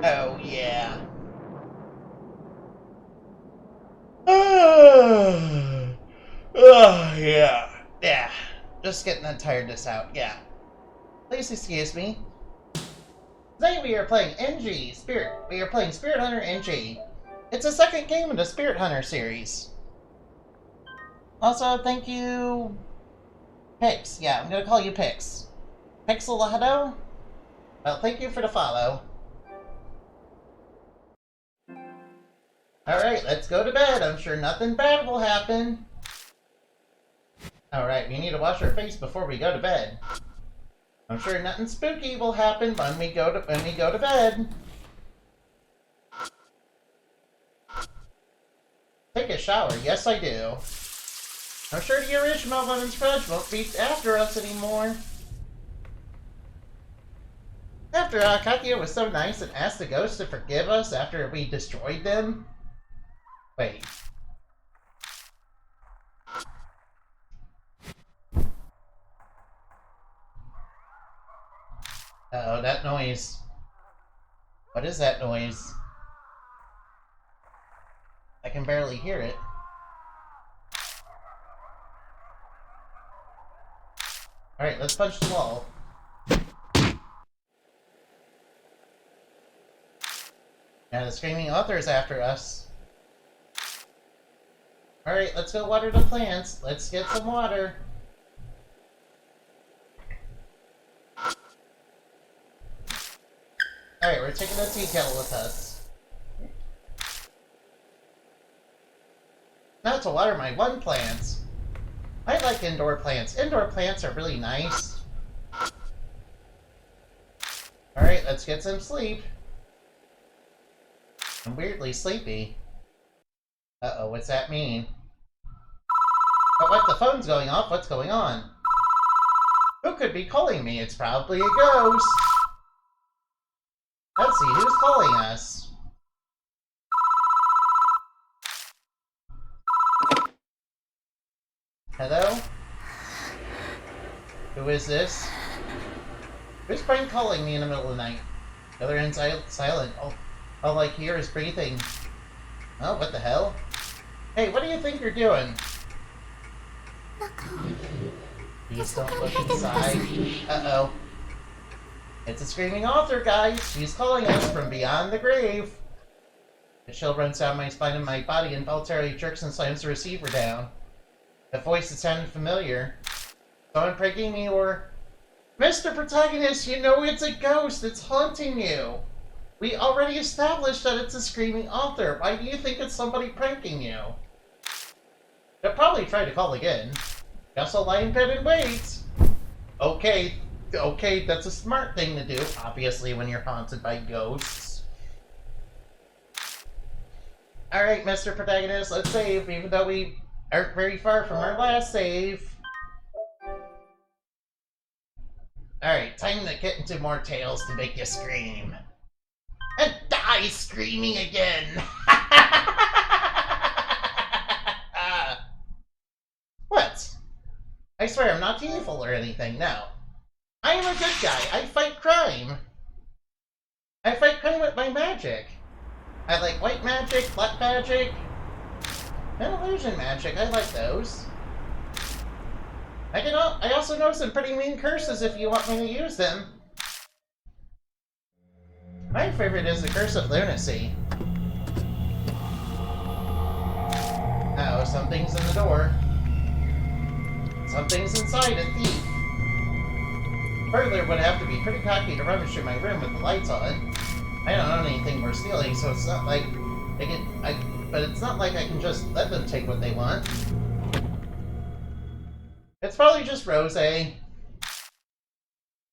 Oh, yeah. Oh, yeah. Yeah. Just getting that tiredness out. Yeah. Please excuse me. Today we are playing NG Spirit. We are playing Spirit Hunter NG. It's the second game in the Spirit Hunter series. Also, thank you, Pix. Yeah, I'm gonna call you Pix. Pixelado? Well, thank you for the follow. Alright, let's go to bed. I'm sure nothing bad will happen. Alright, we need to wash our face before we go to bed. I'm sure nothing spooky will happen when we go to bed. Take a shower. Yes, I do. I'm sure the original Women's Grudge won't be after us anymore. After Katya was so nice and asked the ghosts to forgive us after we destroyed them. Wait. Uh-oh, that noise. What is that noise? I can barely hear it. Alright, let's punch the wall. Now the screaming author is after us. Alright, let's go water the plants. Let's get some water. Alright, we're taking a tea kettle with us. Now to water my one plants. I like indoor plants. Indoor plants are really nice. Alright, let's get some sleep. I'm weirdly sleepy. Uh-oh, what's that mean? But what, the phone's going off? What's going on? Who could be calling me? It's probably a ghost. Let's see, who's calling us? Hello? Who is this? Who's prank calling me in the middle of the night? The other end silent. All I hear is breathing. Oh, what the hell? Hey, what do you think you're doing? Please don't look inside. Uh-oh. It's a screaming author, guys. She's calling us from beyond the grave. The chill runs down my spine and my body involuntarily jerks and slams the receiver down. The voice that sounded familiar. Someone pranking me or... Mr. Protagonist, you know it's a ghost. It's haunting you. We already established that it's a screaming author. Why do you think it's somebody pranking you? They'll probably try to call again. Just lie in bed and wait. Okay, that's a smart thing to do, obviously, when you're haunted by ghosts. Alright, Mr. Protagonist, let's save, even though we aren't very far from our last save. Alright, time to get into more tales to make you scream. And die screaming again! What? I swear I'm not evil or anything, no. I am a good guy. I fight crime. I fight crime with my magic. I like white magic, black magic, and illusion magic. I like those. I also know some pretty mean curses if you want me to use them. My favorite is the Curse of Lunacy. Oh, something's in the door. Something's inside a thief. Burglar would have to be pretty cocky to rummage through my room with the lights on. I don't own anything worth stealing, so it's not like but it's not like I can just let them take what they want. It's probably just Rosé.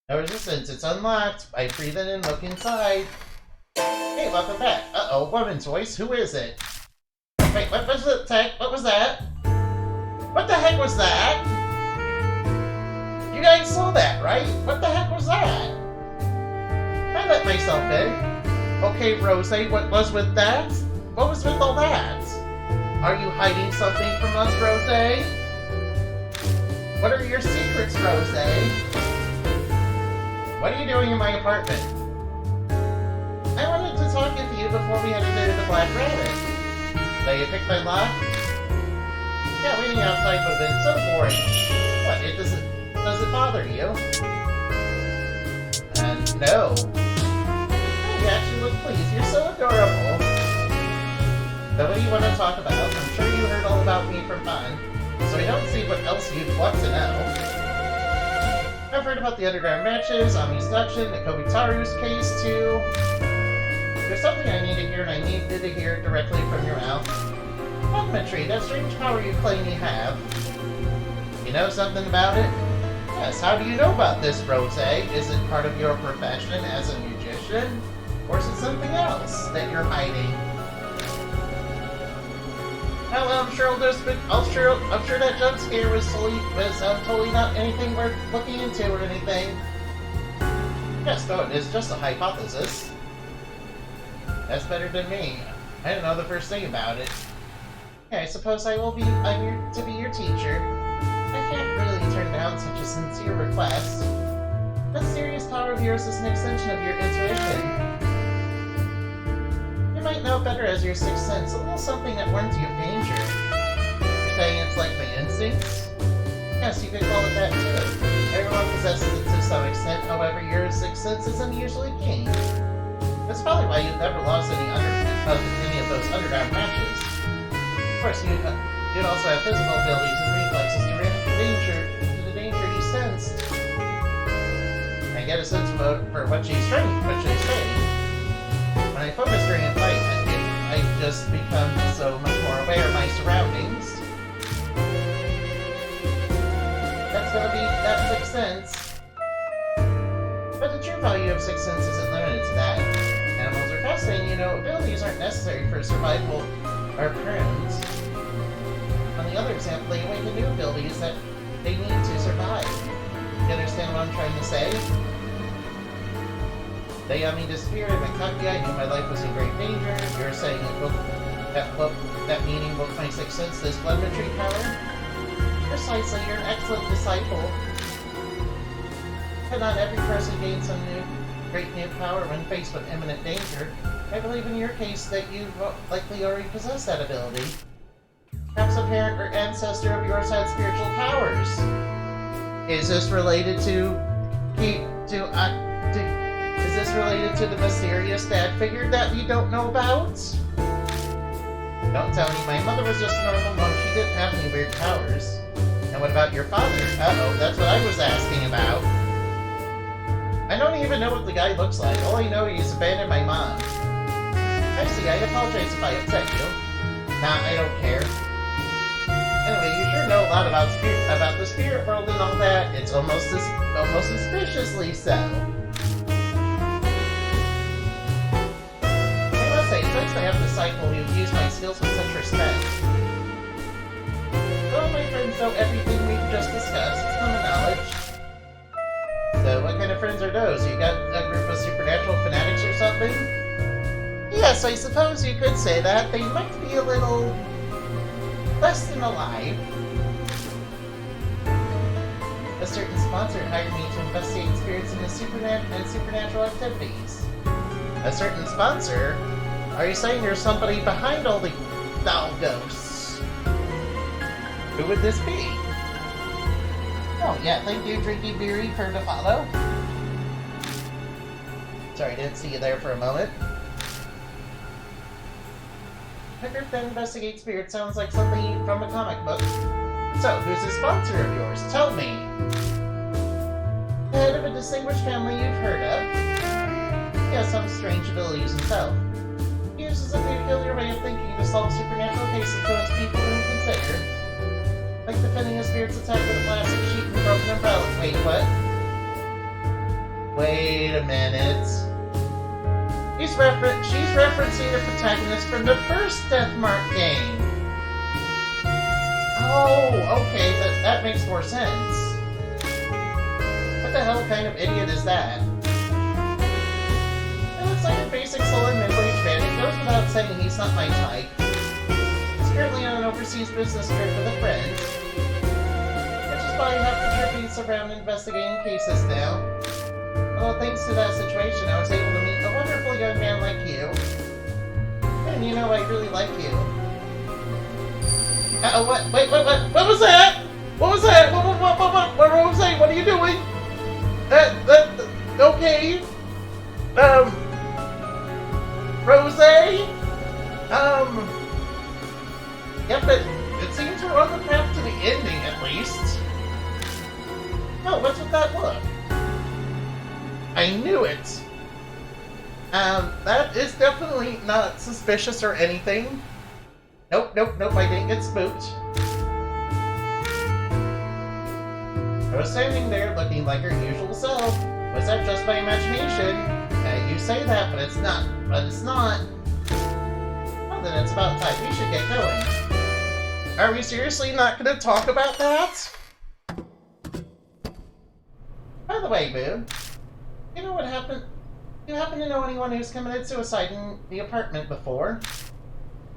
No resistance, it's unlocked. I breathe in and look inside. Hey, welcome back. Uh-oh, woman's voice. Who is it? Wait, what was the tech? What was that? What the heck was that? You guys saw that, right? What the heck was that? I let myself in. Okay, Rosé, what was with that? What was with all that? Are you hiding something from us, Rosé? What are your secrets, Rosé? What are you doing in my apartment? I wanted to before we headed to the Black Rabbit. So you picked my lock? Yeah, waiting outside would have been so boring. What, does it bother you? No. Oh, you actually look pleased. You're so adorable. So what do you want to talk about? I'm sure you heard all about me from fun, so I don't see what else you'd want to know. I've heard about the underground matches, Ami's abduction, the Kobitaru's case, too. There's something I need to hear, and I needed to hear it directly from your mouth. Elementary, that strange power you claim you have. You know something about it? Yes, how do you know about this, Rosé? Is it part of your profession as a magician? Or is it something else that you're hiding? Well, I'm sure that jump scare was totally not anything worth looking into or anything. Yes, though it is just a hypothesis. That's better than me. I don't know the first thing about it. Yeah, I suppose I'm here to be your teacher. I can't really turn down such a sincere request. That serious power of yours is an extension of your intuition. You might know better as your sixth sense, a little something that warns you of danger. You're saying it's like my instincts? Yes, you could call it that too. Everyone possesses it to some extent, however, your sixth sense is unusually keen. That's probably why you've never lost any of those underground matches. Of course, you'd also have physical abilities and reflexes to react to the danger you sensed. I get a sense for what she's saying. When I focus during a fight, I just become so much more aware of my surroundings. That's gonna be that sixth sense. But the true value of sixth sense isn't limited to that. Animals are fascinating, abilities aren't necessary for survival or parents. On the other example, they awaken new abilities that they need to survive. You understand what I'm trying to say? They disappeared in Kentucky. I knew my life was in great danger. You're saying that meaning invoked my sixth sense, this elementary power? Precisely, you're an excellent disciple. But not every person gains some great new power when faced with imminent danger. I believe in your case that you likely already possess that ability. Perhaps a parent or ancestor of yours had spiritual powers. Is this related to the mysterious dad figure that we don't know about? Don't tell me. My mother was just a normal monk. She didn't have any weird powers. And what about your father? Uh-oh, that's what I was asking about. I don't even know what the guy looks like. All I know is he's abandoned my mom. I see. I apologize if I upset you. Nah, I don't care. Anyway, you sure know a lot about the spirit world and all that. It's almost suspiciously so. I must say, since I have a disciple who've used my skills with such respect. Well, my friends know everything we've just discussed. It's common knowledge. So, what kind of friends are those? You got a group of supernatural fanatics or something? Yes, I suppose you could say that. They might be a little less than alive. A certain sponsor hired me to investigate spirits in the supernatural activities. A certain sponsor? Are you saying there's somebody behind all the doll ghosts? Who would this be? Oh, yeah, thank you, Drinky Beery, for the follow. Sorry, I didn't see you there for a moment. A group that investigates spirits sounds like something from a comic book. So, who's the sponsor of yours? Tell me. The head of a distinguished family you've heard of. He has some strange abilities himself. He uses a peculiar way of thinking to solve supernatural cases to us people inconsiderate. Like defending a spirit's attack with a plastic sheet and a broken umbrella. Wait, what? Wait a minute. She's referencing the protagonist from the first Deathmark game. Oh, okay, that makes more sense. What the hell kind of idiot is that? It looks like a basic sullen middle-aged man. It goes without saying he's not my type. He's currently on an overseas business trip with a friend. Which is why I have to trip around investigating cases now. Well, thanks to that situation, I was able to meet a wonderful young man like you. know I really like you. Uh-oh, what? Wait, what was that? What was that? What, Rosé, what are you doing? Okay. Rosé? Yeah, but it seems we're on the path to the ending, at least. Oh, what's with that look? I knew it. That is definitely not suspicious or anything. Nope, I didn't get spooked. I was standing there looking like her usual self. Was that just my imagination? You say that, but it's not. Well, then it's about time. We should get going. Are we seriously not going to talk about that? By the way, Boo, you know what happened? You happen to know anyone who's committed suicide in the apartment before?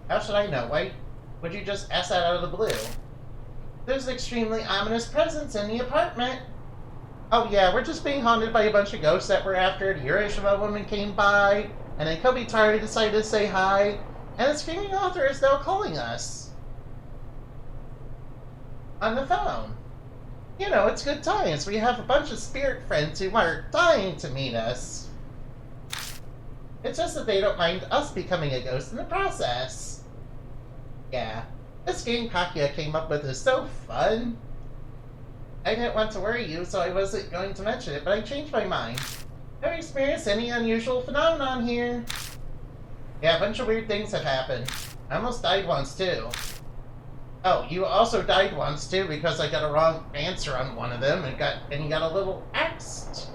How should I know? Why would you just ask that out of the blue? There's an extremely ominous presence in the apartment. Oh yeah, we're just being haunted by a bunch of ghosts that we're after. The Hiroshima woman came by, and then Kobe-Tari decided to say hi, and the screaming author is now calling us. On the phone. You know, it's good times. We have a bunch of spirit friends who are dying to meet us. It's just that they don't mind us becoming a ghost in the process. Yeah, this game Kakia came up with is so fun. I didn't want to worry you, so I wasn't going to mention it, but I changed my mind. Have you experienced any unusual phenomenon here? Yeah, a bunch of weird things have happened. I almost died once, too. Oh, you also died once, too, because I got a wrong answer on one of them, and you got a little axed.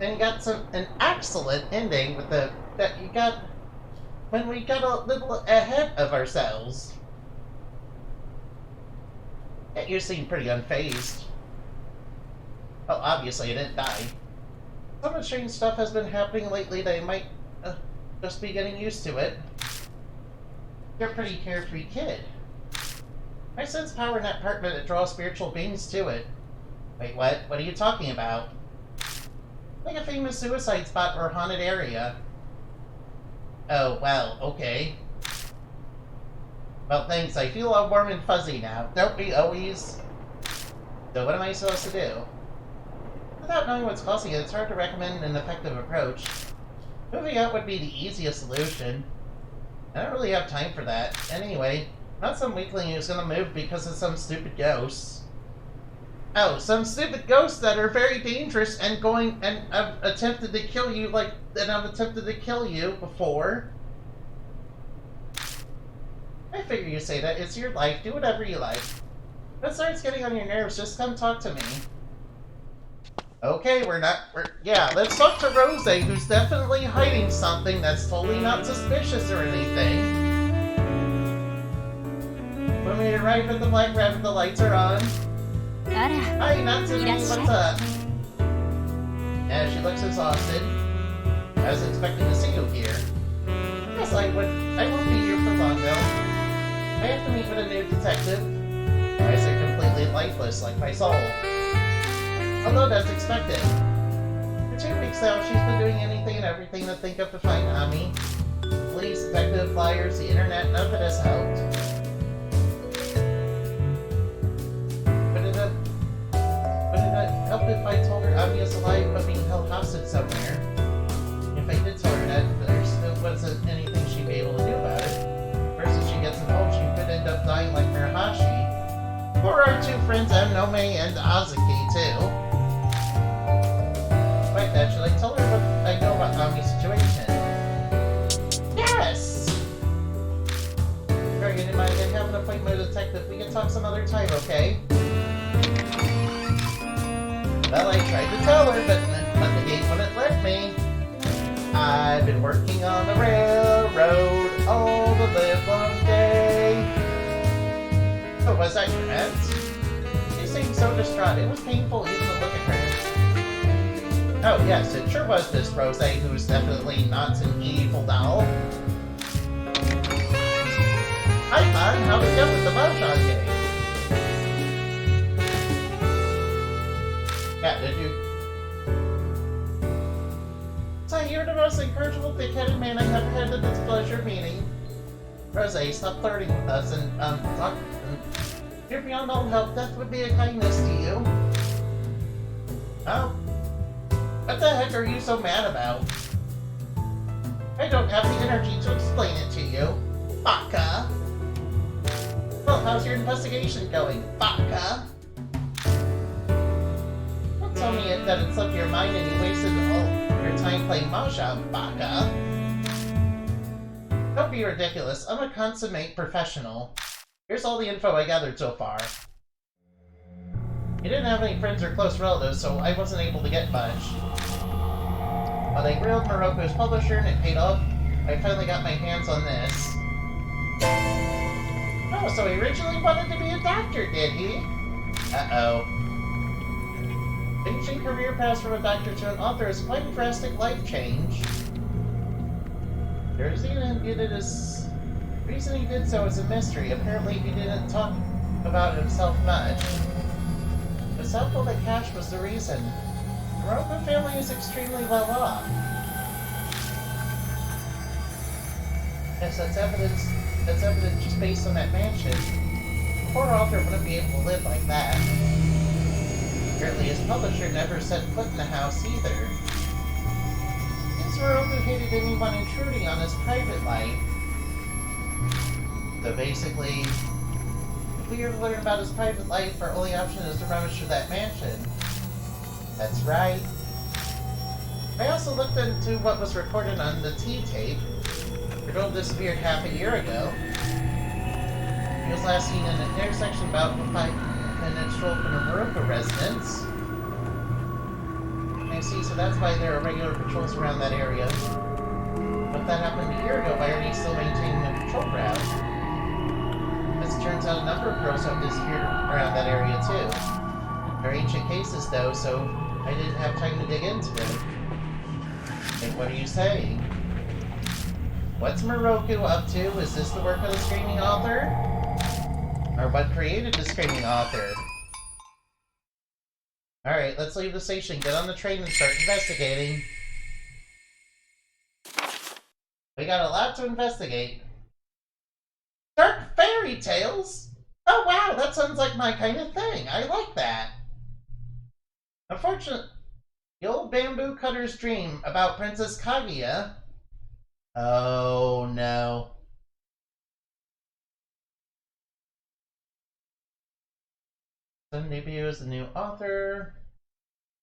And you got an excellent ending with that you got when we got a little ahead of ourselves. Yeah, you seem pretty unfazed. Oh, obviously I didn't die. So much strange stuff has been happening lately that I might just be getting used to it. You're a pretty carefree kid. I sense power in that apartment that draws spiritual beings to it. Wait, what? What are you talking about? Like a famous suicide spot or haunted area. Oh, well, okay. Well, thanks. I feel all warm and fuzzy now. Don't we always? So what am I supposed to do? Without knowing what's causing it, it's hard to recommend an effective approach. Moving out would be the easiest solution. I don't really have time for that. Anyway, not some weakling who's gonna move because of some stupid ghosts. Oh, some stupid ghosts that are very dangerous and have attempted to kill you before. I figure you say that. It's your life. Do whatever you like. If it starts getting on your nerves, just come talk to me. Okay, yeah, let's talk to Rosé, who's definitely hiding something that's totally not suspicious or anything. When we arrive at the Black Rabbit, the lights are on. Hi, Natsumi, what's up? Yeah, she looks exhausted. I was expecting to see you here. Yes, I won't be here for long, though. I have to meet with a new detective. Why is it completely lifeless, like my soul? Although that's expected. For 2 weeks now, she's been doing anything and everything to think of to find Ami. Police, detective, flyers, the internet, none of it has helped. Would it help if I told her Ami is alive but being held hostage somewhere? If I did tell her that, there wasn't anything she'd be able to do about it. First, if she gets involved, she could end up dying like Mirahashi. Or our two friends, Nome and Azuki, too. Like that, should I tell her what I know about Ami's situation? Yes! Very good in mind, I have an appointment with a detective. We can talk some other time, okay? Well, I tried to tell her, but the gate wouldn't let me. I've been working on the railroad all the livelong day. Oh, was that your aunt? She seemed so distraught. It was painful even to look at her. Oh, yes, it sure was this Rosé, who's definitely not an evil doll. Hi, Pon. How'd it go with the Mahjong game? Yeah, did you? So you're the most incorrigible, thick-headed man I've ever had the displeasure of meeting. Rosé, stop flirting with us and, talk. You're beyond all help. Death would be a kindness to you. Oh? What the heck are you so mad about? I don't have the energy to explain it to you. Baka! Well, how's your investigation going, Baka? Don't tell me that it slipped your mind and you wasted all your time playing Mahjong, Baka. Don't be ridiculous. I'm a consummate professional. Here's all the info I gathered so far. You didn't have any friends or close relatives, so I wasn't able to get much. But I grilled Morocco's publisher and it paid off. I finally got my hands on this. Oh, so he originally wanted to be a doctor, did he? Uh-oh. Changing career paths from a doctor to an author is quite a drastic life change. There's even his reason he did so is a mystery. Apparently he didn't talk about himself much. It's helpful that cash was the reason. The Morocco family is extremely well off. Yes, that's evidence. That's evidence just based on that mansion. The poor author wouldn't be able to live like that. Apparently his publisher never set foot in the house either. Since Morocco hated anyone intruding on his private life. So basically, if we are to learn about his private life, our only option is to rummage through that mansion. That's right. I also looked into what was recorded on the T-tape. The girl disappeared half a year ago. He was last seen in an intersection about a 5-minute stroll from a Morocco residence. I see, so that's why there are regular patrols around that area. But if that happened a year ago, why are they still maintaining a patrol route? As it turns out, a number of girls have disappeared around that area too. They're ancient cases though, so I didn't have time to dig into them. And what are you saying? What's Morocco up to? Is this the work of the screaming author? Or what created the screaming author? Alright, let's leave the station, get on the train, and start investigating. We got a lot to investigate. Dark fairy tales? Oh wow, that sounds like my kind of thing. I like that. Unfortunately, the old bamboo cutter's dream about Princess Kaguya. Oh no. Son debuts as a new author.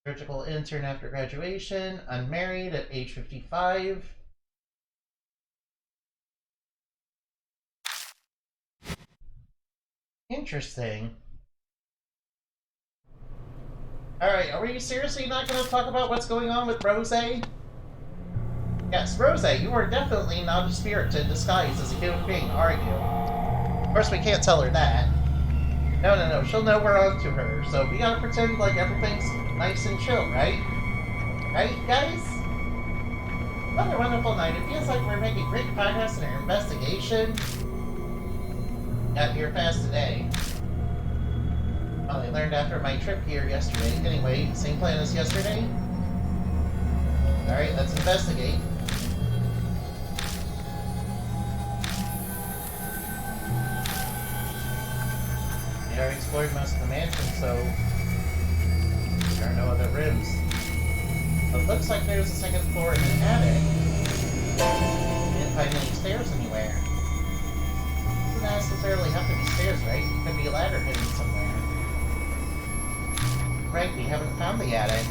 Surgical intern after graduation. Unmarried at age 55. Interesting. Alright, are we seriously not going to talk about what's going on with Rosé? Yes, Rosé, you are definitely not a spirit to disguise as a human being, are you? Of course, we can't tell her that. No, she'll know we're on to her, so we gotta pretend like everything's nice and chill, right? Right, guys? What a wonderful night. It feels like we're making great progress in our investigation. Got here fast today. Well, I learned after my trip here yesterday. Anyway, same plan as yesterday? Alright, let's investigate. We already explored most of the mansion, so there are no other rooms. But it looks like there's a second floor and an attic. Didn't find any stairs anywhere. Doesn't necessarily have to be stairs, right? It could be a ladder hidden somewhere. Right, we haven't found the attic.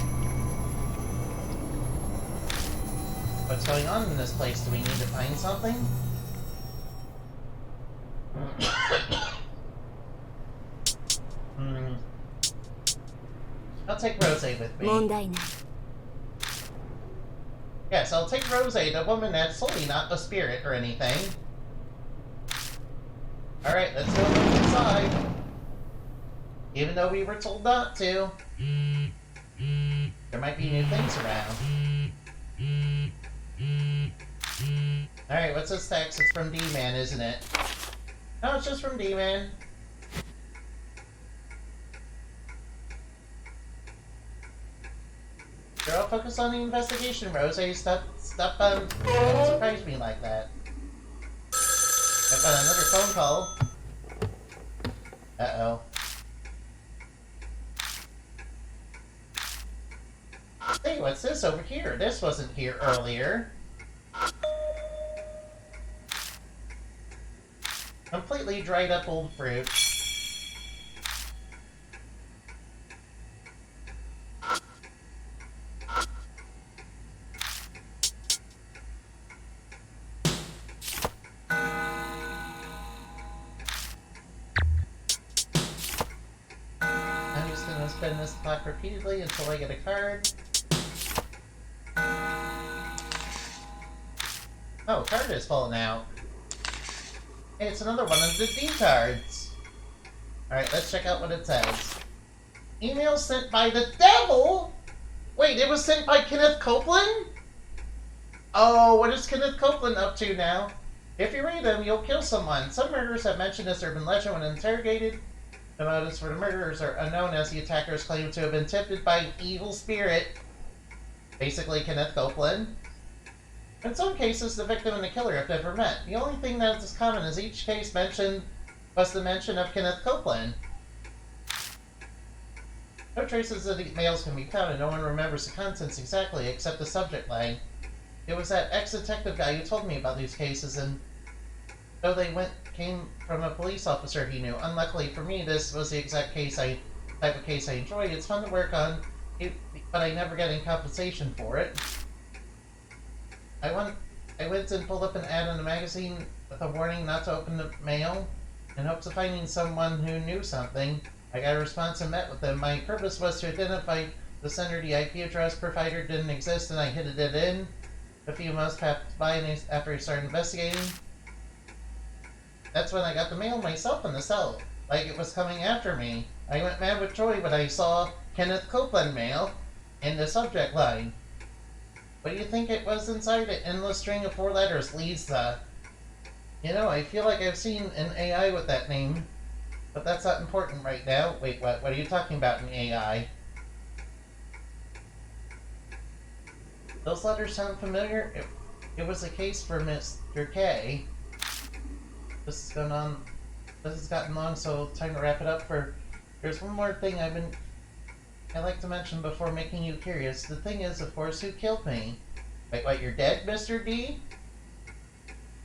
What's going on in this place? Do we need to find something? I'll take Rosé with me. Yes, I'll take Rosé, the woman that's solely not a spirit or anything. Alright, let's go inside. Even though we were told not to. There might be new things around. Alright, what's this text? It's from D-Man, isn't it? No, it's just from D-Man. Girl, focus on the investigation, Rosé. Stop, don't surprise me like that. I've got another phone call. Uh-oh. Hey, what's this over here? This wasn't here earlier. Completely dried up old fruit. I'm just gonna spin this clock repeatedly until I get a card. Oh, card is falling out. Hey, it's another one of the D cards. Alright, let's check out what it says. Email sent by the devil? Wait, it was sent by Kenneth Copeland? Oh, what is Kenneth Copeland up to now? If you read them, you'll kill someone. Some murderers have mentioned this urban legend when interrogated. The motives for the murderers are unknown, as the attackers claim to have been tempted by an evil spirit. Basically, Kenneth Copeland. In some cases, the victim and the killer have never met. The only thing that is common is each case was the mention of Kenneth Copeland. No traces of the mails can be found, and no one remembers the contents exactly, except the subject line. It was that ex-detective guy who told me about these cases, and though they came from a police officer he knew. Unluckily for me, this was the exact type of case I enjoy. It's fun to work on, but I never get any compensation for it. I went and pulled up an ad in a magazine with a warning not to open the mail, in hopes of finding someone who knew something. I got a response and met with them. My purpose was to identify the sender. The IP address provider didn't exist, and I hid it in. A few months passed by, and after I started investigating, that's when I got the mail myself in the cell, like it was coming after me. I went mad with joy when I saw Kenneth Copeland mail in the subject line. What do you think it was inside an endless string of 4 letters? Lisa. You know, I feel like I've seen an AI with that name, but that's not important right now. Wait, what? What are you talking about, an AI? Those letters sound familiar? It was a case for Mr. K. This has gotten long, so time to wrap it up. There's one more thing I'd like to mention before making you curious. The thing is, of course, who killed me? Wait, what, you're dead, Mr. D?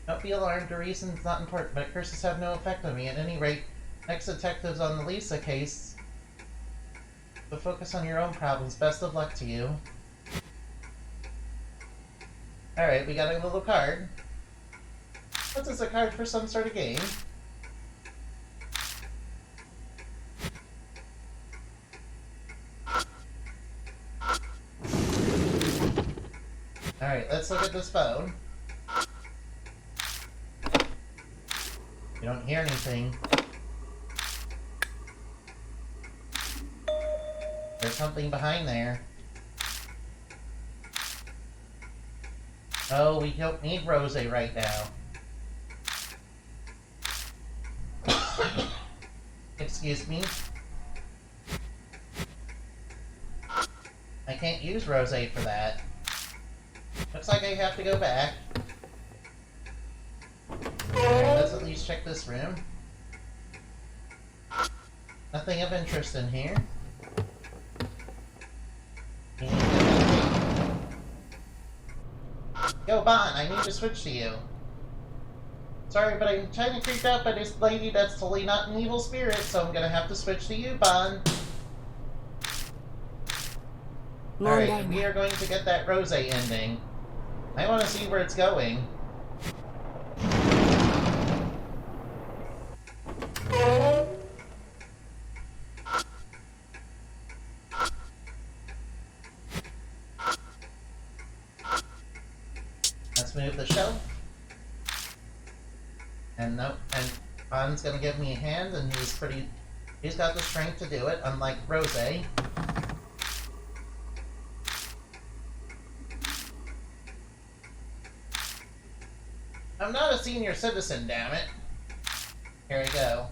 Don't be alarmed, the reason's not important, but curses have no effect on me. At any rate, next detective's on the Lisa case. So focus on your own problems. Best of luck to you. Alright, we got a little card. What's this, a card for some sort of game? Alright, let's look at this phone. You don't hear anything. There's something behind there. Oh, we don't need Rosé right now. Excuse me. I can't use Rosé for that. Looks like I have to go back. Alright, let's at least check this room. Nothing of interest in here. Yo, Bon, I need to switch to you. Sorry, but I'm trying to creep out by this lady that's totally not an evil spirit, so I'm gonna have to switch to you, Bon. Alright, we are going to get that Rosé ending. I want to see where it's going. Let's move the shelf. And nope, and Bon's gonna give me a hand, and he's got the strength to do it, unlike Rosé. I'm not a senior citizen, damn it. Here we go.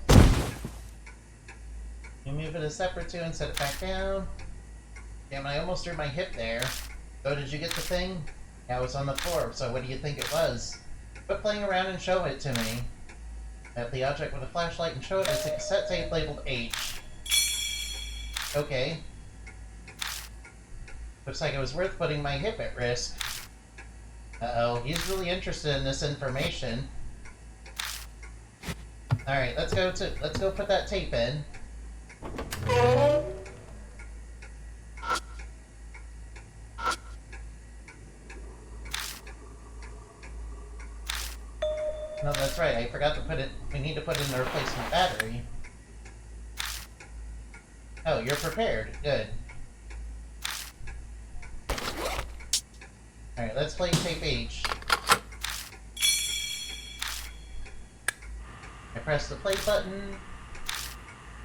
You move it a step or two and set it back down. Damn, I almost threw my hip there. Oh, did you get the thing? Yeah, it was on the floor, so what do you think it was? Quit playing around and show it to me. At the object with a flashlight and show it it's a cassette tape labeled H. Okay. Looks like it was worth putting my hip at risk. Uh-oh, he's really interested in this information. Alright, let's go put that tape in. No, that's right, I forgot to put it. We need to put in the replacement battery. Oh, you're prepared. Good. Alright, let's play tape H. I press the play button.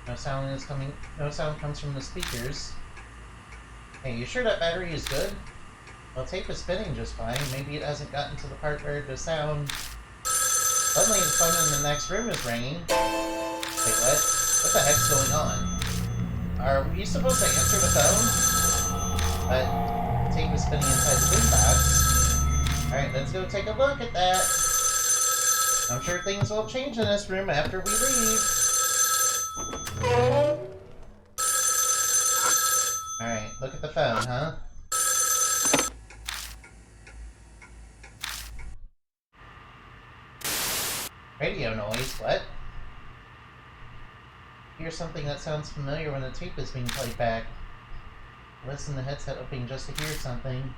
No sound comes from the speakers. Hey, you sure that battery is good? Well, tape is spinning just fine. Maybe it hasn't gotten to the part where the sound... Suddenly the phone in the next room is ringing. Wait, what? What the heck's going on? Are we supposed to answer the phone? But the tape is spinning inside the boombox. Alright, let's go take a look at that. I'm sure things will change in this room after we leave. Alright, look at the phone, huh? Radio noise, what? Hear something that sounds familiar when the tape is being played back. Listen to the headset opening just to hear something.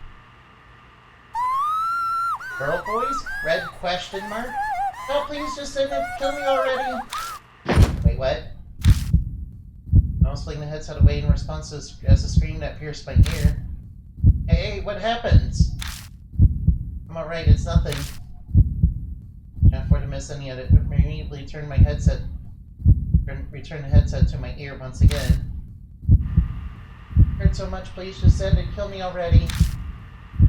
Girl voice? Red question mark? Oh, please just end it. Kill me already. Wait, what? I was pulling the headset away in response as a scream that pierced my ear. Hey, what happens? I'm alright, it's nothing. Can't afford to miss any of it. I immediately return the headset to my ear once again. Hurt so much, please just end it. Kill me already.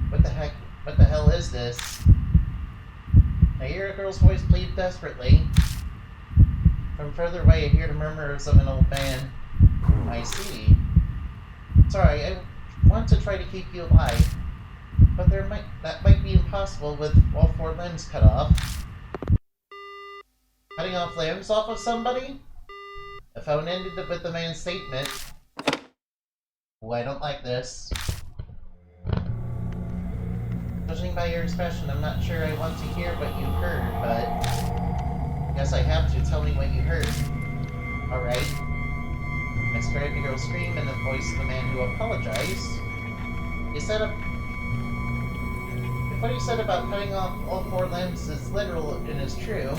What the heck? What the hell is this? I hear a girl's voice plead desperately. From further away, I hear the murmurs of an old man. I see. Sorry, I want to try to keep you alive, but that might be impossible with all 4 limbs cut off. Cutting off limbs off of somebody? The phone ended with the man's statement. Oh, I don't like this. Judging by your expression, I'm not sure I want to hear what you heard, but I guess I have to. Tell me what you heard. Alright. I heard the girl scream and the voice of the man who apologized. He said if what he said about cutting off all 4 limbs is literal and is true,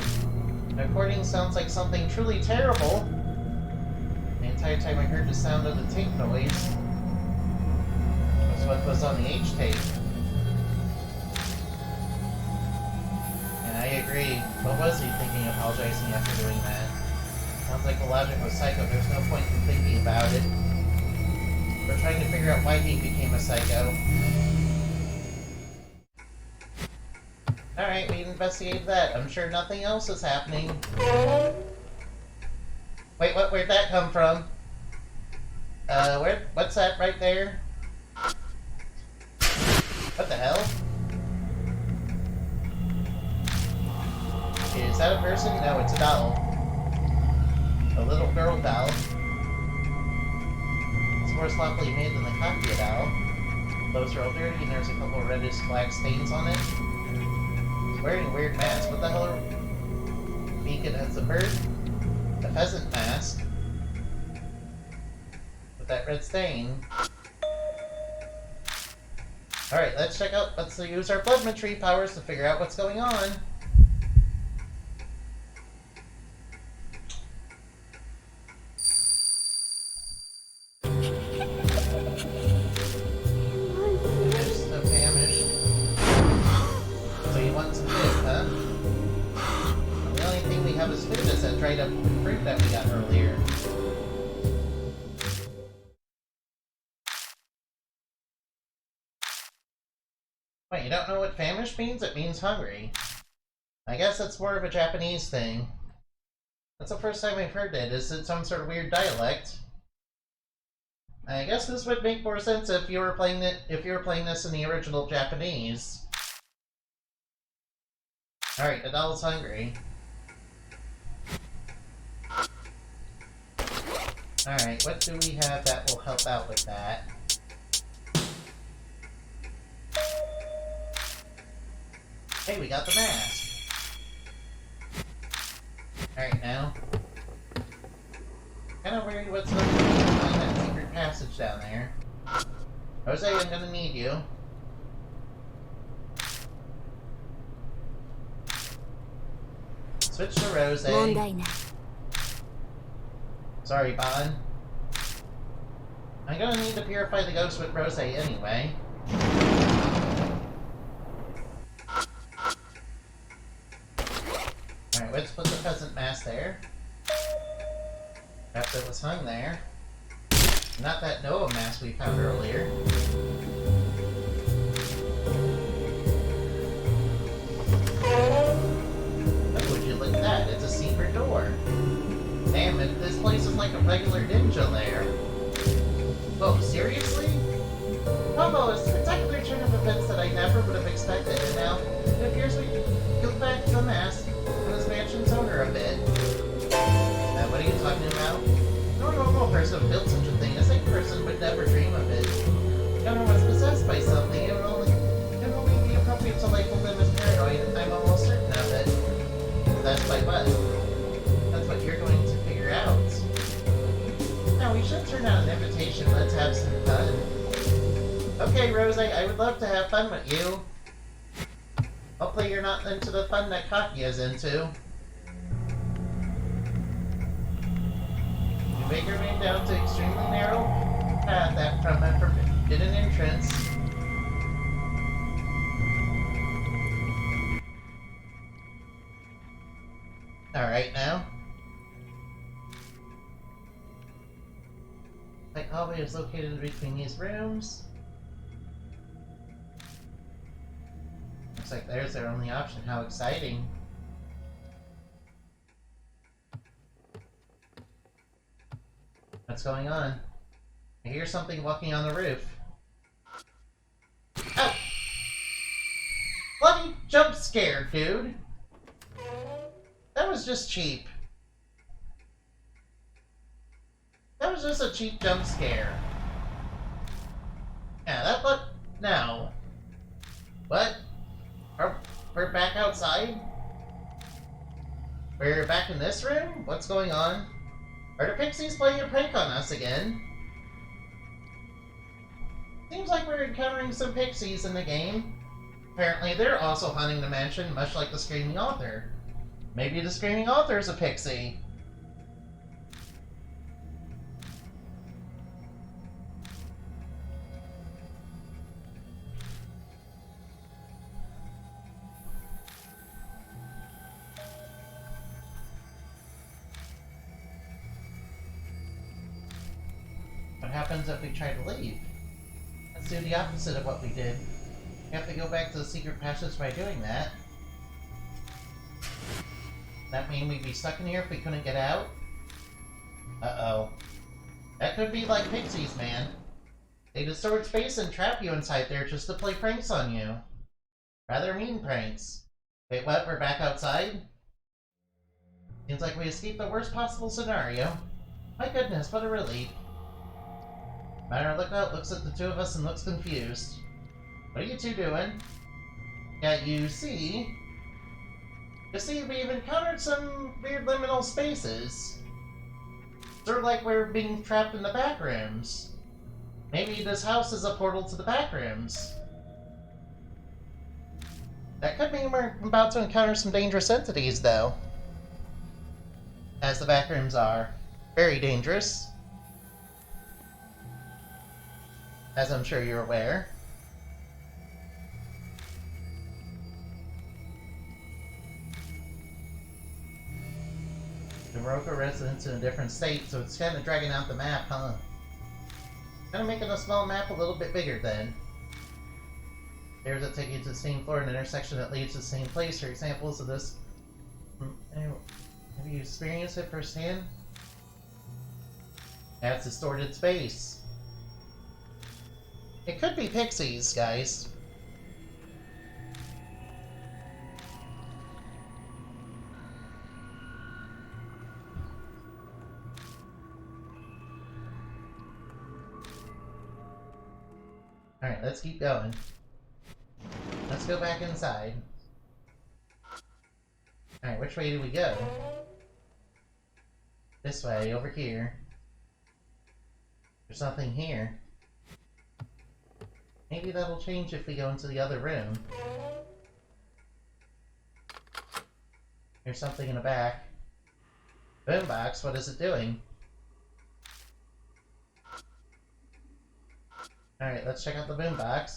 the recording sounds like something truly terrible. The entire time I heard the sound of the tape noise. That's what was on the H tape. And I agree. What was he thinking apologizing after doing that? Sounds like the logic was psycho. There's no point in thinking about it. We're trying to figure out why he became a psycho. Alright, we investigated that. I'm sure nothing else is happening. Wait, where'd that come from? What's that right there? What the hell? Is that a person? No, it's a doll. A little girl doll. It's more sloppily made than the Kaguya doll. Clothes are all dirty and there's a couple of reddish black stains on it. He's wearing a weird mask. What the hell are... Beacon as a bird? A pheasant mask. With that red stain. Alright, let's use our blood retrieve powers to figure out what's going on. Dried up fruit that we got earlier. Wait, you don't know what famished means? It means hungry. I guess that's more of a Japanese thing. That's the first time I've heard it. Is it some sort of weird dialect? I guess this would make more sense if you were playing this in the original Japanese. Alright, the doll's hungry. Alright, what do we have that will help out with that? Hey, we got the mask! Alright, now. Kinda worried what's going to be behind that secret passage down there. Rosé, I'm gonna need you. Switch to Rosé. Sorry, Bon. I'm gonna need to purify the ghost with Rosé anyway. Alright, let's put the peasant mask there. After it was hung there. Not that Noah mask we found earlier. Oh, would you look at that? It's a secret door. Damn it, this place is like a regular ninja lair. Whoa, seriously? Combo, a spectacular turn of events that I never would have expected, and now it appears we peeled back the mask and this mansion's owner a bit. What are you talking about? No normal person built such a thing. A sane person would never dream of it. The owner was possessed by something. It would only be appropriate to label them as paranoid. I'm almost certain of it. Possessed by what? That's what you're going to figure out. Now, we should turn out an invitation. Let's have some fun. Okay, Rosé, I would love to have fun with you. Hopefully you're not into the fun that Kakia's into. You make your way down to extremely narrow path that from a forbidden entrance. Alright now. The hallway is located between these rooms. Looks like there's their only option. How exciting. What's going on? I hear something walking on the roof. Oh! Bloody jump scare, dude! That was just cheap. That was just a cheap jump scare. Yeah, that looked... No. What? We're back outside? We're back in this room? What's going on? Are the pixies playing a prank on us again? Seems like we're encountering some pixies in the game. Apparently they're also haunting the mansion, much like the Screaming Author. Maybe the Screaming Author is a pixie. What happens if we try to leave? Let's do the opposite of what we did. We have to go back to the secret passage by doing that. That mean we'd be stuck in here if we couldn't get out? Uh-oh. That could be like pixies, man. They distort space and trap you inside there just to play pranks on you. Rather mean pranks. Wait, what? We're back outside? Seems like we escaped the worst possible scenario. My goodness, what a relief. Minor Lookout looks at the two of us and looks confused. What are you two doing? Yeah, you see, we've encountered some weird liminal spaces. Sort of like we're being trapped in the back rooms. Maybe this house is a portal to the back rooms. That could mean we're about to encounter some dangerous entities, though. As the back rooms are. Very dangerous. As I'm sure you're aware. The Morocco resident's in a different state, so it's kind of dragging out the map, huh? Kind of making a small map a little bit bigger, then. Stairs that take you to the same floor, an intersection that leads to the same place, are examples of this. Have you experienced it firsthand? That's distorted space. It could be pixies, guys. Alright, let's keep going. Let's go back inside. Alright, which way do we go? This way, over here. There's nothing here. Maybe that'll change if we go into the other room. There's something in the back. Boombox, what is it doing? Alright, let's check out the boombox.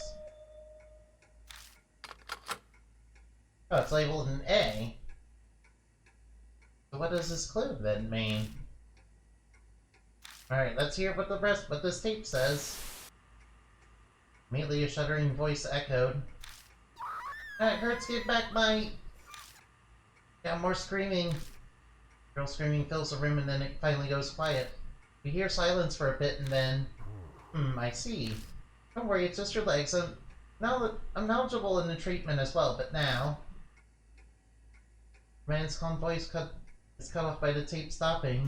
Oh, it's labeled an A. So what does this clue then mean? Alright, let's hear what this tape says. Immediately a shuddering voice echoed. It hurts, give back my... Yeah, more screaming. Girl screaming fills the room and then it finally goes quiet. We hear silence for a bit and then... I see. Don't worry, it's just your legs. I'm knowledgeable in the treatment as well, but now... The man's calm voice is cut off by the tape stopping.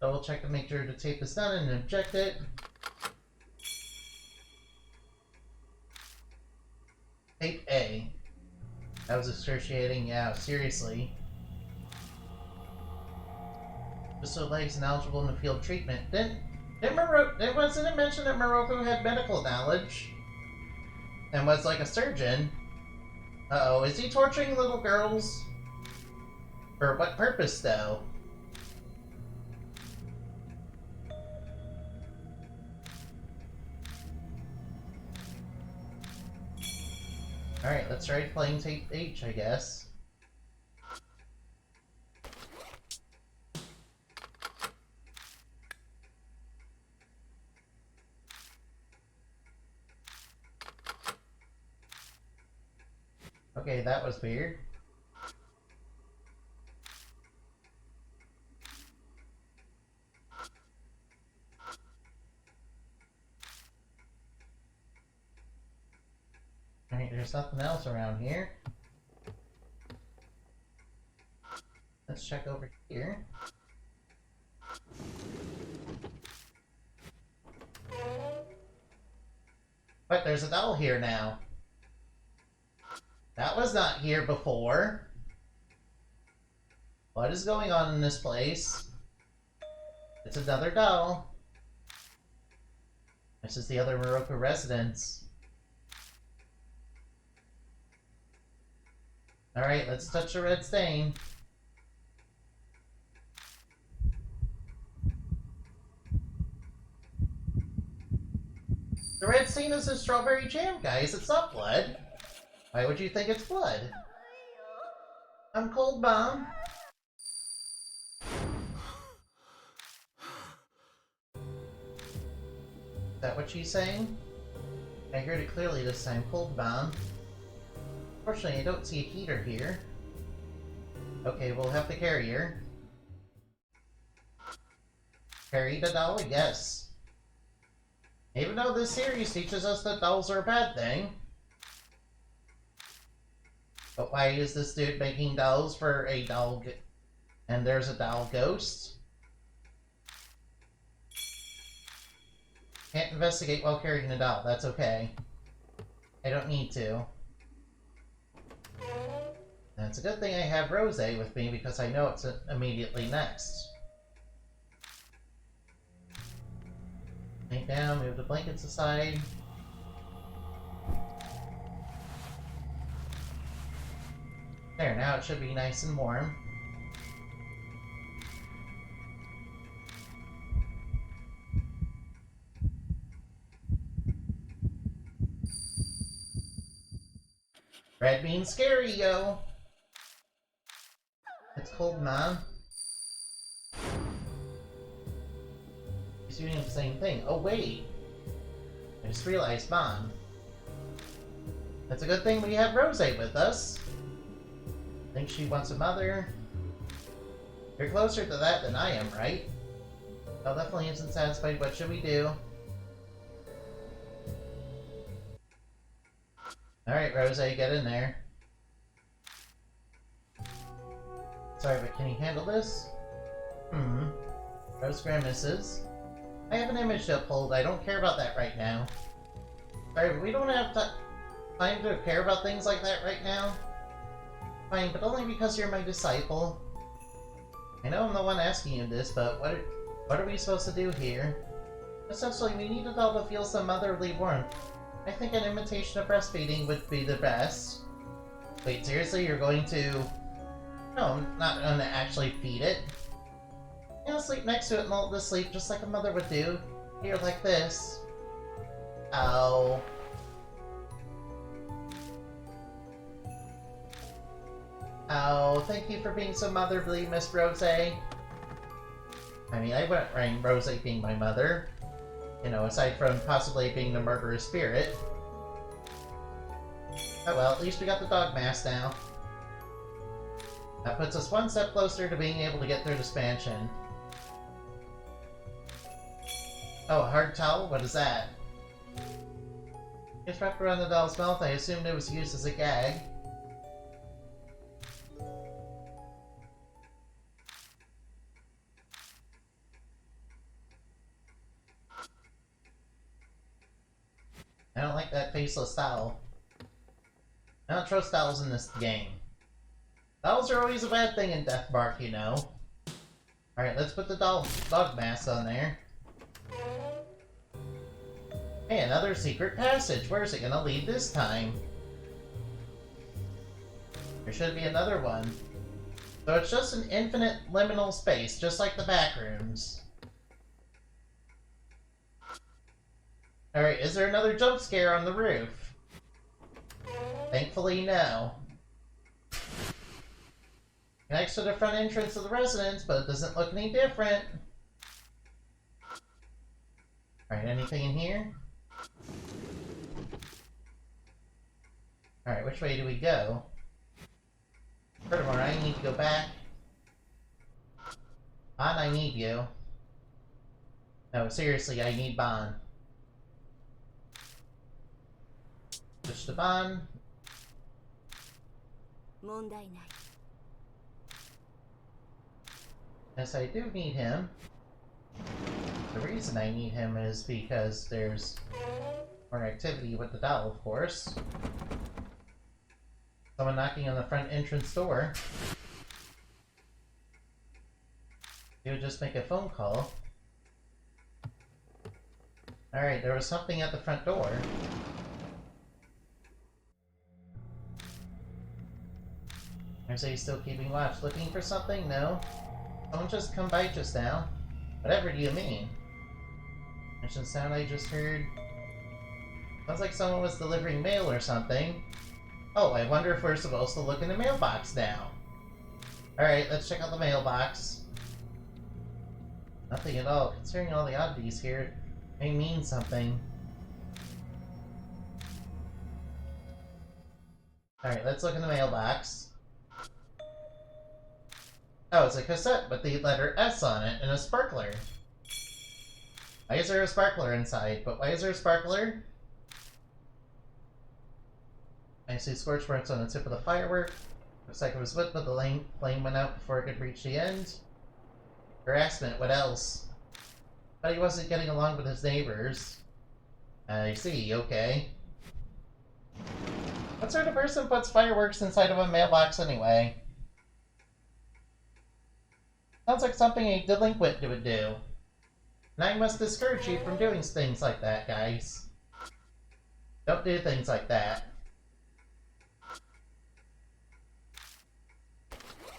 Double check to make sure the tape is done and eject it. Tape A. That was excruciating, yeah, seriously. Just so legs knowledgeable in the field of treatment. Wasn't it mentioned that Moroku had medical knowledge? And was like a surgeon? Uh-oh, is he torturing little girls? For what purpose, though? Alright, let's try playing tape H, I guess. Okay, that was weird. Alright, there's nothing else around here. Let's check over here. But there's a doll here now. That was not here before. What is going on in this place? It's another doll. This is the other Moroku residence. Alright, let's touch the red stain. The red stain is a strawberry jam, guys. It's not blood. Why would you think it's blood? I'm Cold Bomb. Is that what she's saying? I heard it clearly this time, Cold Bomb. Fortunately, I don't see a heater here. Okay, we'll have to carry her. Carry the doll, yes. Even though this series teaches us that dolls are a bad thing. But why is this dude making dolls for a doll and there's a doll ghost? Can't investigate while carrying a doll, that's okay. I don't need to. That's a good thing I have Rosé with me because I know it's immediately next. Lay down, move the blankets aside. There, now it should be nice and warm. Red means scary, yo! It's cold, Mom. He's doing the same thing. Oh, wait! I just realized, Mom. That's a good thing we have Rosé with us. Think she wants a mother? You're closer to that than I am, right? Belle definitely isn't satisfied. What should we do? Alright, Rosé, get in there. Sorry, but can you handle this? Rose grimaces. I have an image to uphold. I don't care about that right now. Sorry, we don't have time to care about things like that right now. Fine, but only because you're my disciple. I know I'm the one asking you this, but what are we supposed to do here? Essentially, we need a doll to feel some motherly warmth. I think an imitation of breastfeeding would be the best. Wait, seriously? You're going to... No, I'm not going to actually feed it. I'll sleep next to it and lull it to sleep just like a mother would do. Here, like this. Ow. Oh, thank you for being so motherly, Miss Rosé. I mean, I wouldn't mind Rosé being my mother. You know, aside from possibly being the murderous spirit. Oh well, at least we got the dog mask now. That puts us one step closer to being able to get through the expansion. Oh, a hard towel? What is that? It's wrapped around the doll's mouth. I assumed it was used as a gag. I don't like that faceless towel. I don't trust towels in this game. Towels are always a bad thing in Death Mark, you know. Alright, let's put the dog mask on there. Hey, another secret passage. Where is it gonna lead this time? There should be another one. So it's just an infinite liminal space, just like the back rooms. Alright, is there another jump scare on the roof? Thankfully, no. Next to the front entrance of the residence, but it doesn't look any different. Alright, anything in here? Alright, which way do we go? Furthermore, I need to go back. Bon, I need you. No, seriously, I need Bon. Switch to Bon. Yes, I do need him. The reason I need him is because there's more activity with the doll, of course. Someone knocking on the front entrance door. You would just make a phone call. Alright, there was something at the front door. Or say he's still keeping watch. Looking for something? No? Someone just come by just now. Whatever do you mean? There's a sound I just heard. Sounds like someone was delivering mail or something. Oh, I wonder if we're supposed to look in the mailbox now. Alright, let's check out the mailbox. Nothing at all. Considering all the oddities here, it may mean something. Alright, let's look in the mailbox. Oh, it's a cassette with the letter S on it and a sparkler. Why is there a sparkler inside? But why is there a sparkler? I see scorch marks on the tip of the firework. Looks like it was lit, but the flame went out before it could reach the end. Harassment, what else? But he wasn't getting along with his neighbors. I see, okay. What sort of person puts fireworks inside of a mailbox anyway? Sounds like something a delinquent would do. And I must discourage you from doing things like that, guys. Don't do things like that.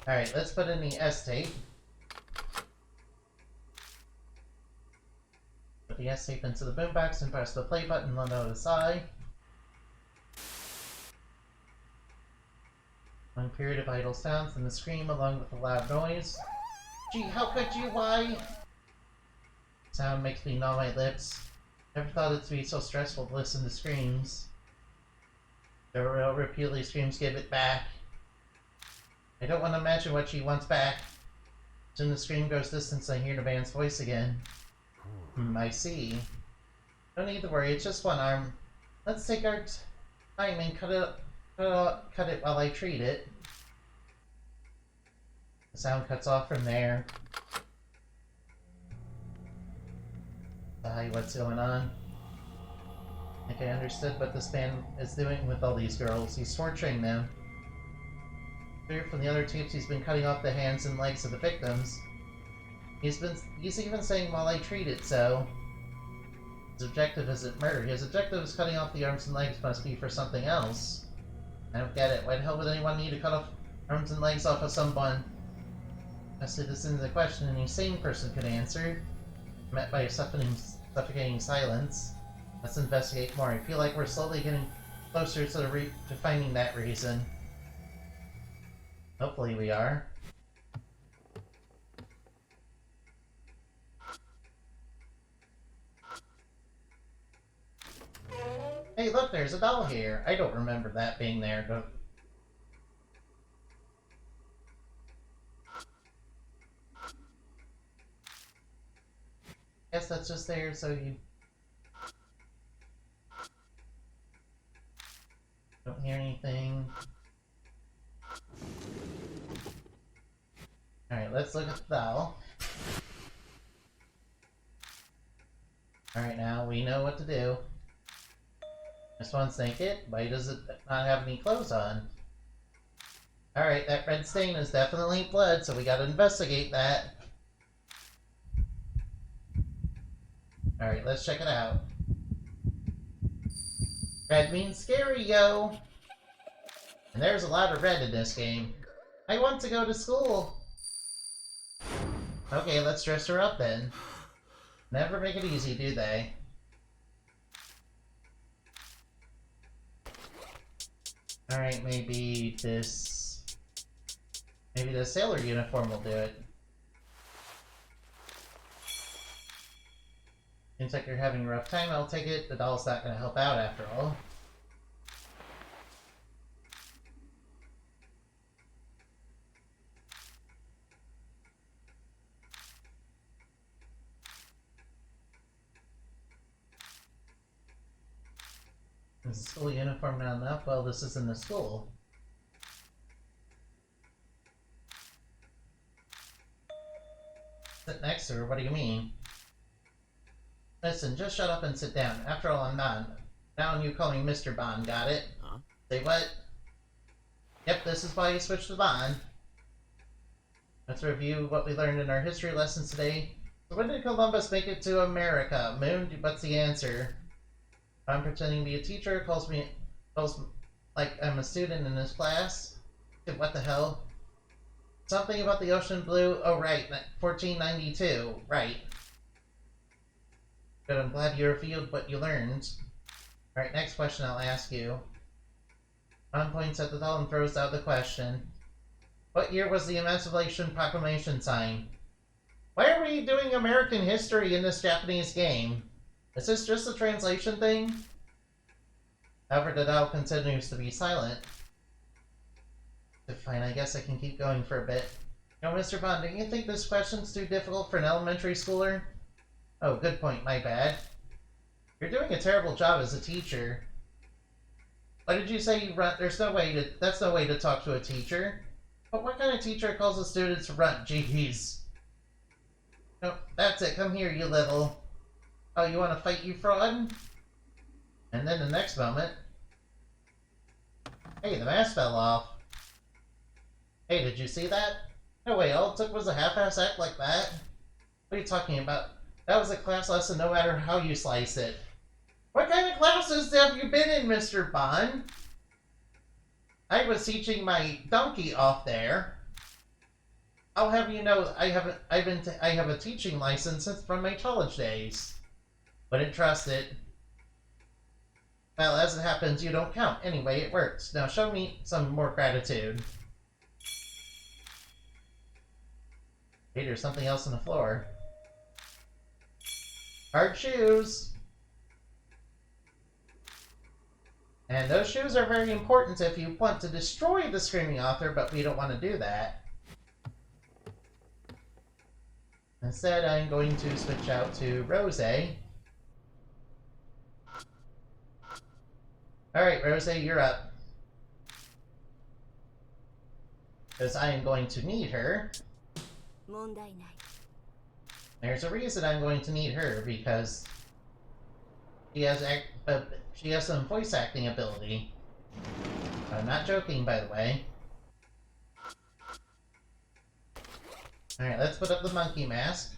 Alright, let's put in the S tape. Put the S tape into the boombox and press the play button on the other side. One period of idle sounds and the scream along with the loud noise. Gee, how could you? Why? Sound makes me gnaw my lips. Never thought it to be so stressful to listen to screams. There repeatedly screams, give it back. I don't want to imagine what she wants back. Soon the scream goes distant, I hear the man's voice again. I see. Don't need to worry, it's just one arm. Let's take our time and cut it while I treat it. The sound cuts off from there. Hi, what's going on? think I understood what this man is doing with all these girls. He's torturing them. Clear from the other tapes, he's been cutting off the hands and legs of the victims. He's even saying, "While I treat it so." His objective isn't murder. His objective is cutting off the arms and legs must be for something else. I don't get it. Why the hell would anyone need to cut off arms and legs off of someone? I said this into the question any sane person could answer. Met by a suffocating silence. Let's investigate more. I feel like we're slowly getting closer to finding that reason. Hopefully we are. Hey, look, there's a bell here. I don't remember that being there, but... Guess that's just there so you... don't hear anything. Alright, let's look at the bell. Alright, now we know what to do. This one's naked. Why does it not have any clothes on? Alright, that red stain is definitely blood, so we gotta investigate that. Alright, let's check it out. Red means scary, yo! And there's a lot of red in this game. I want to go to school! Okay, let's dress her up then. Never make it easy, do they? Alright, maybe the sailor uniform will do it. Seems like you're having a rough time, I'll take it. The doll's not gonna help out after all. Is the school uniform not enough? Well, this isn't a school. Sit next to her? What do you mean? Listen, just shut up and sit down. After all, I'm Bond. Now you call me Mr. Bond, got it? Huh? Say what? Yep, this is why you switched to Bond. Let's review what we learned in our history lessons today. So when did Columbus make it to America? Moon? What's the answer? I'm pretending to be a teacher, calls like I'm a student in his class. What the hell? Something about the ocean blue. Oh, right. 1492. Right. Good, I'm glad you revealed what you learned. Alright, next question I'll ask you. Ron points at the doll and throws out the question. What year was the Emancipation Proclamation signed? Why are we doing American history in this Japanese game? Is this just a translation thing? However, the doll continues to be silent. Fine, I guess I can keep going for a bit. Now, Mr. Bond, don't you think this question's too difficult for an elementary schooler? Oh, good point, my bad. You're doing a terrible job as a teacher. What did you say you run? That's no way to talk to a teacher. But what kind of teacher calls a student to run? Jeez. No, that's it, come here, you little... Oh, you want to fight, you fraud? And then the next moment... Hey, the mask fell off. Hey, did you see that? No way, all it took was a half-ass act like that? What are you talking about? That was a class lesson no matter how you slice it. What kind of classes have you been in, Mr. Bond? I was teaching my donkey off there. I'll have you know I have a teaching license from my college days. Wouldn't trust it. Well, as it happens, you don't count. Anyway, it works. Now show me some more gratitude. Hey, there's something else on the floor. Hard shoes. And those shoes are very important if you want to destroy the Screaming Author, but we don't want to do that. Instead, I'm going to switch out to Rosé. Alright, Rosé, you're up. Because I am going to need her. There's a reason I'm going to need her, because she has some voice acting ability. I'm not joking, by the way. Alright, let's put up the monkey mask.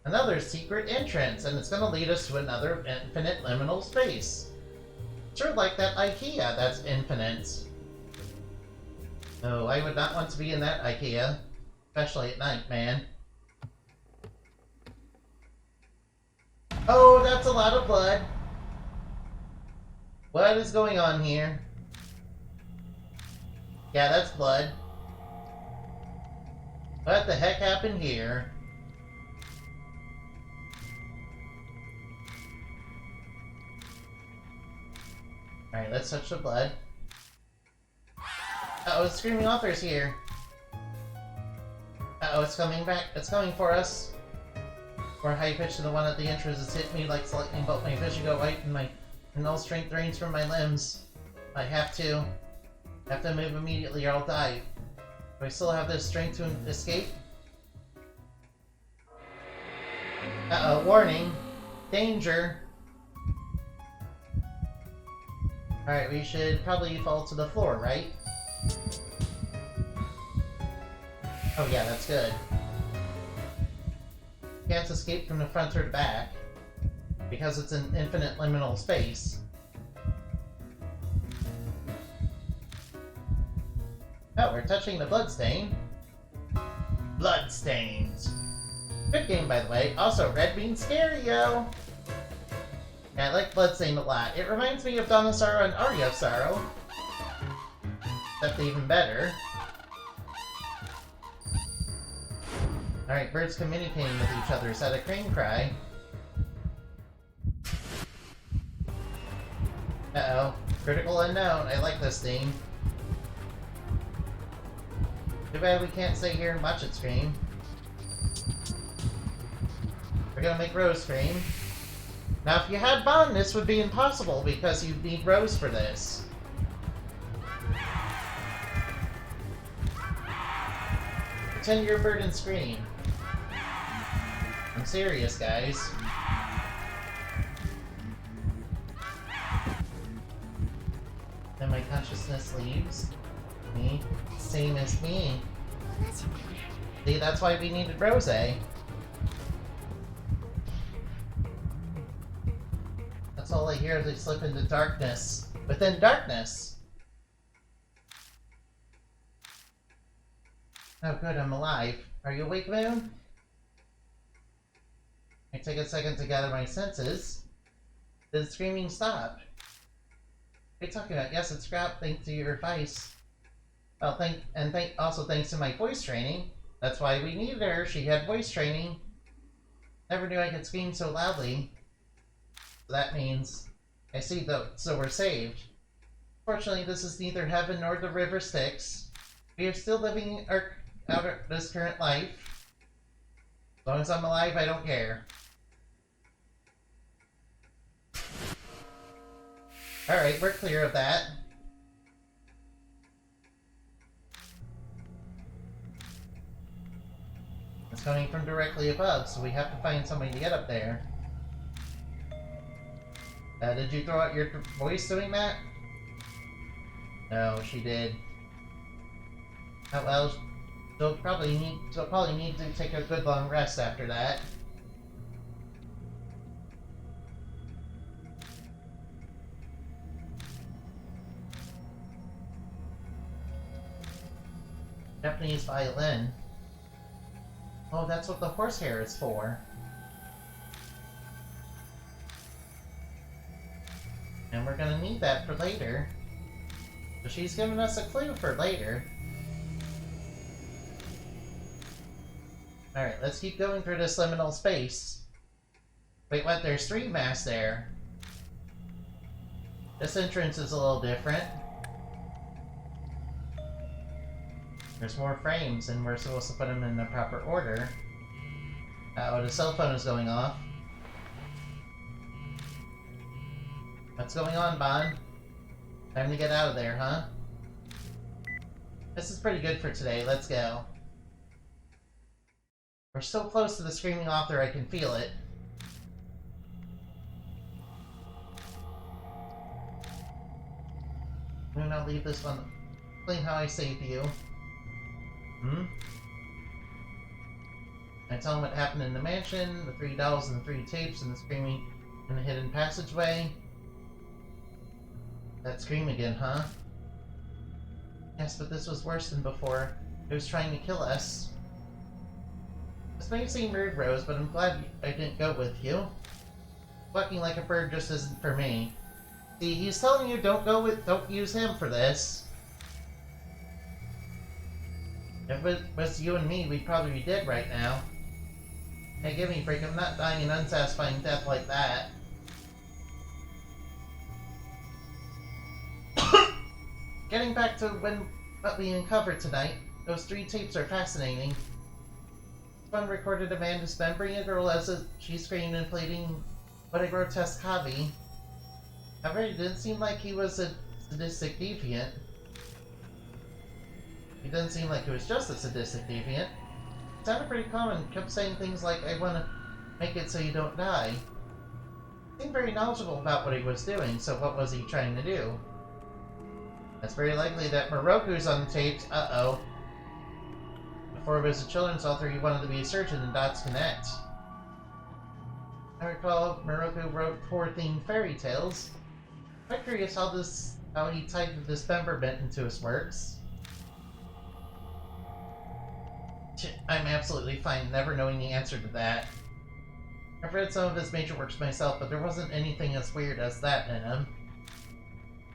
Another secret entrance, and it's gonna lead us to another infinite liminal space. Sort of like that IKEA that's infinite. Oh, I would not want to be in that IKEA. Especially at night, man. Oh, that's a lot of blood. What is going on here? Yeah, that's blood. What the heck happened here? Alright, let's touch the blood. Uh-oh, the Screaming Author's here. Uh-oh, it's coming back. It's coming for us. More high pitch than the one at the entrance has hit me like lightning bolt. My vision go white and all strength drains from my limbs. I have to move immediately or I'll die. Do I still have the strength to escape? Uh-oh, warning. Danger. Alright, we should probably fall to the floor, right? Oh yeah, that's good. Can't escape from the front or the back, because it's an infinite liminal space. Oh, we're touching the bloodstain. Bloodstains. Good game, by the way. Also, red means scary, yo! Yeah, I like Bloodstain a lot. It reminds me of Dawn of Sorrow and Aria of Sorrow. Except even better. Alright, birds communicating with each other. Is that a crane cry? Uh-oh. Critical unknown. I like this theme. Too bad we can't stay here and watch it scream. We're gonna make Rose scream. Now, if you had Bond, this would be impossible because you'd need Rose for this. Pretend you're a bird and scream. I'm serious, guys. Then my consciousness leaves me. Same as me. See, that's why we needed Rosé. That's all I hear as I slip into darkness. Within darkness! Oh good, I'm alive. Are you awake, Moon? I take a second to gather my senses. Did the screaming stop? What are you talking about? Yes, it stopped thanks to your advice. Well, also thanks to my voice training. That's why we needed her. She had voice training. Never knew I could scream so loudly. So that means I see though, so we're saved. Fortunately, this is neither heaven nor the river Styx. We are still living out of this current life. As long as I'm alive, I don't care. Alright, we're clear of that. It's coming from directly above, so we have to find somebody to get up there. Did you throw out your voice doing that? No, she did. Oh well, she'll probably need to take a good long rest after that. Japanese violin. Oh, that's what the horsehair is for. And we're gonna need that for later. So she's giving us a clue for later. Alright, let's keep going through this liminal space. Wait, what? There's 3 masks there. This entrance is a little different. There's more frames, and we're supposed to put them in the proper order. Uh-oh, the cell phone is going off. What's going on, Bond? Time to get out of there, huh? This is pretty good for today. Let's go. We're so close to the Screaming Author, I can feel it. leave this one. Explain how I saved you. I tell him what happened in the mansion, the 3 dolls and the 3 tapes, and the screaming in the hidden passageway. That scream again, huh? Yes, but this was worse than before. It was trying to kill us. This may seem rude, Rose, but I'm glad I didn't go with you. Clucking like a bird just isn't for me. See, he's telling you don't use him for this. If it was you and me, we'd probably be dead right now. Hey, give me a break, I'm not dying an unsatisfying death like that. Getting back to what we uncovered tonight, those 3 tapes are fascinating. One recorded a man dismembering a girl as she screamed and pleading, "What a grotesque hobby." However, it didn't seem like he was a sadistic deviant. He didn't seem like he was just a sadistic deviant. It sounded pretty common, kept saying things like, "I want to make it so you don't die." He seemed very knowledgeable about what he was doing, so what was he trying to do? It's very likely that Moroku's on the tapes. Uh-oh. Before he was a children's author, he wanted to be a surgeon in Dots Connect. I recall Moroku wrote horror-themed fairy tales. I'm curious how he tied the dismemberment into his works. I'm absolutely fine never knowing the answer to that. I've read some of his major works myself, but there wasn't anything as weird as that in him.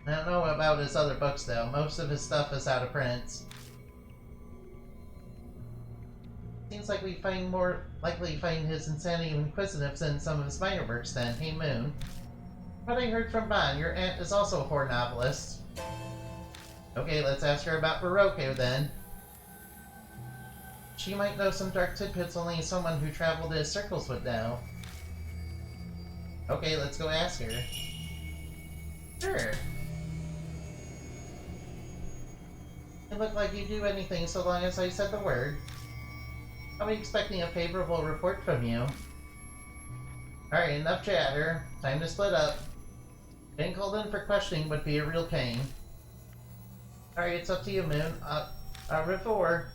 I don't know about his other books, though. Most of his stuff is out of print. Seems like we more likely find his insanity and inquisitiveness in some of his minor works than Hey Moon. What I heard from Bon, your aunt is also a horror novelist. Okay, let's ask her about Moroku then. She might know some dark tidbits only someone who traveled his circles would know. Okay, let's go ask her. Sure. It looked like you'd do anything so long as I said the word. I'll be expecting a favorable report from you. Alright, enough chatter. Time to split up. Being called in for questioning would be a real pain. Alright, it's up to you, Moon. Au revoir.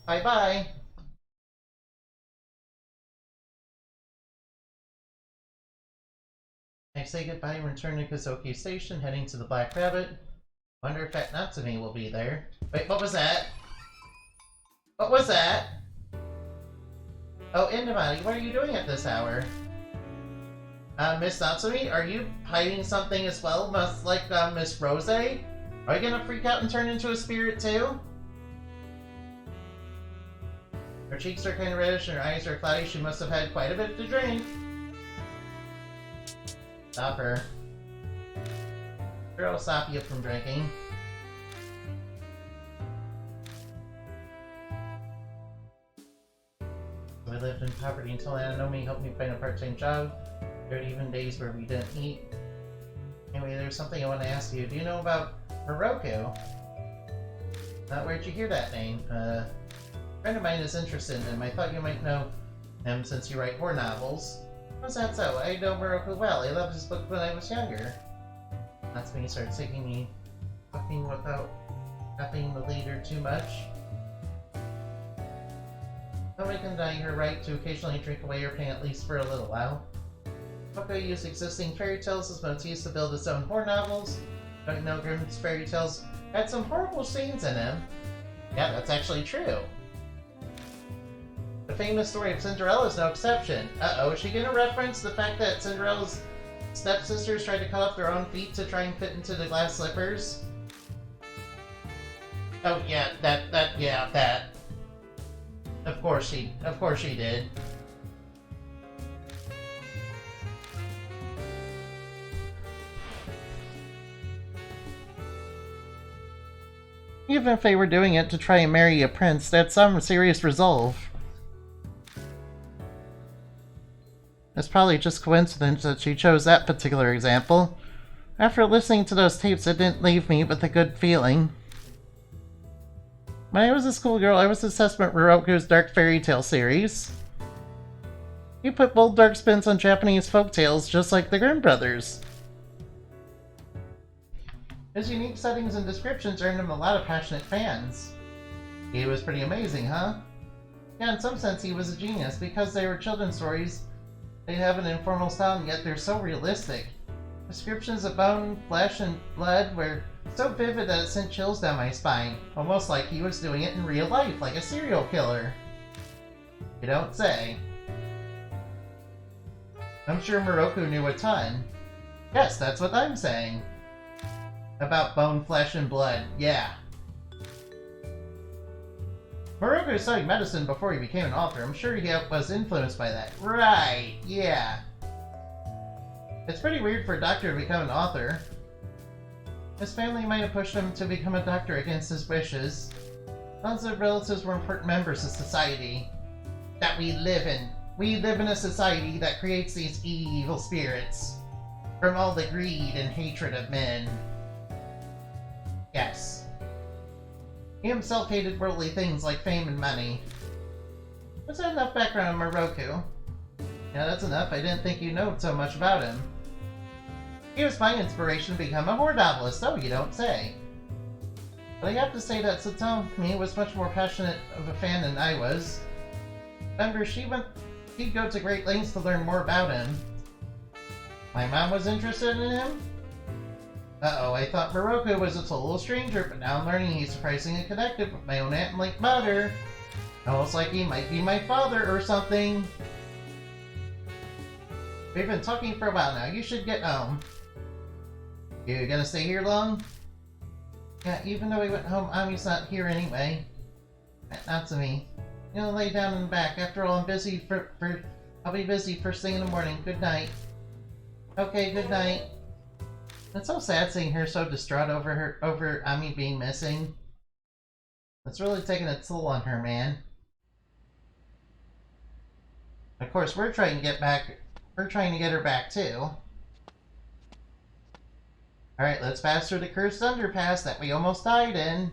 Bye-bye. I say goodbye and return to Kazoki Station, heading to the Black Rabbit. Wonder if that Natsumi will be there. Wait, what was that? What was that? Oh, Indamati, what are you doing at this hour? Miss Natsumi, are you hiding something as well, much like Miss Rosé? Are you gonna freak out and turn into a spirit too? Her cheeks are kind of reddish and her eyes are cloudy. She must have had quite a bit to drink. Stop her. Sure, I'll stop you from drinking. So I lived in poverty until Ananomi helped me find a part-time job. There were even days where we didn't eat. Anyway, there's something I want to ask you. Do you know about Moroku? Where'd you hear that name? A friend of mine is interested in him. I thought you might know him since you write horror novels. How's that so? I know Moroku well. I loved his book when I was younger. That's when he started taking me talking without having the leader too much. Nobody can deny her right to occasionally drink away your pain at least for a little while. Moroku used existing fairy tales as motifs to build his own horror novels. Don't you know Grimm's fairy tales had some horrible scenes in them? Yeah, that's actually true. The famous story of Cinderella is no exception. Uh-oh, is she gonna reference the fact that Cinderella's stepsisters tried to cut off their own feet to try and fit into the glass slippers? Oh yeah, that. Of course she did. Even if they were doing it to try and marry a prince, that's some serious resolve. It's probably just coincidence that she chose that particular example. After listening to those tapes, it didn't leave me with a good feeling. When I was a schoolgirl, I was obsessed with Moroku's Dark Fairy Tale series. He put bold dark spins on Japanese folktales just like the Grimm brothers. His unique settings and descriptions earned him a lot of passionate fans. He was pretty amazing, huh? Yeah, in some sense he was a genius. Because they were children's stories, they have an informal style and yet they're so realistic. Descriptions of bone, flesh, and blood were so vivid that it sent chills down my spine, almost like he was doing it in real life, like a serial killer. You don't say. I'm sure Moroku knew a ton. Yes, that's what I'm saying. About bone, flesh, and blood, yeah. Moroku studied medicine before he became an author. I'm sure he was influenced by that. Right, yeah. It's pretty weird for a doctor to become an author. His family might have pushed him to become a doctor against his wishes. Lots of relatives were important members of society that we live in. We live in a society that creates these evil spirits from all the greed and hatred of men. Yes. He himself hated worldly things like fame and money. Was that enough background on Moroku? Yeah, that's enough. I didn't think you know so much about him. He was my inspiration to become a horror novelist. Oh, you don't say. But I have to say that Satomi was much more passionate of a fan than I was. Remember, she'd go to great lengths to learn more about him. My mom was interested in him? Uh-oh, I thought Moroku was a total stranger, but now I'm learning he's surprisingly connected with my own aunt and late mother. Almost like he might be my father or something. We've been talking for a while now. You should get home. You gonna stay here long? Yeah, even though we went home, Ami's not here anyway. Not to me. You know, lay down in the back. After all, I'm busy I'll be busy first thing in the morning. Good night. Okay, good night. It's so sad seeing her so distraught over Ami being missing. It's really taking a toll on her, man. Of course, we're trying to get her back too. Alright, let's pass through the cursed underpass that we almost died in.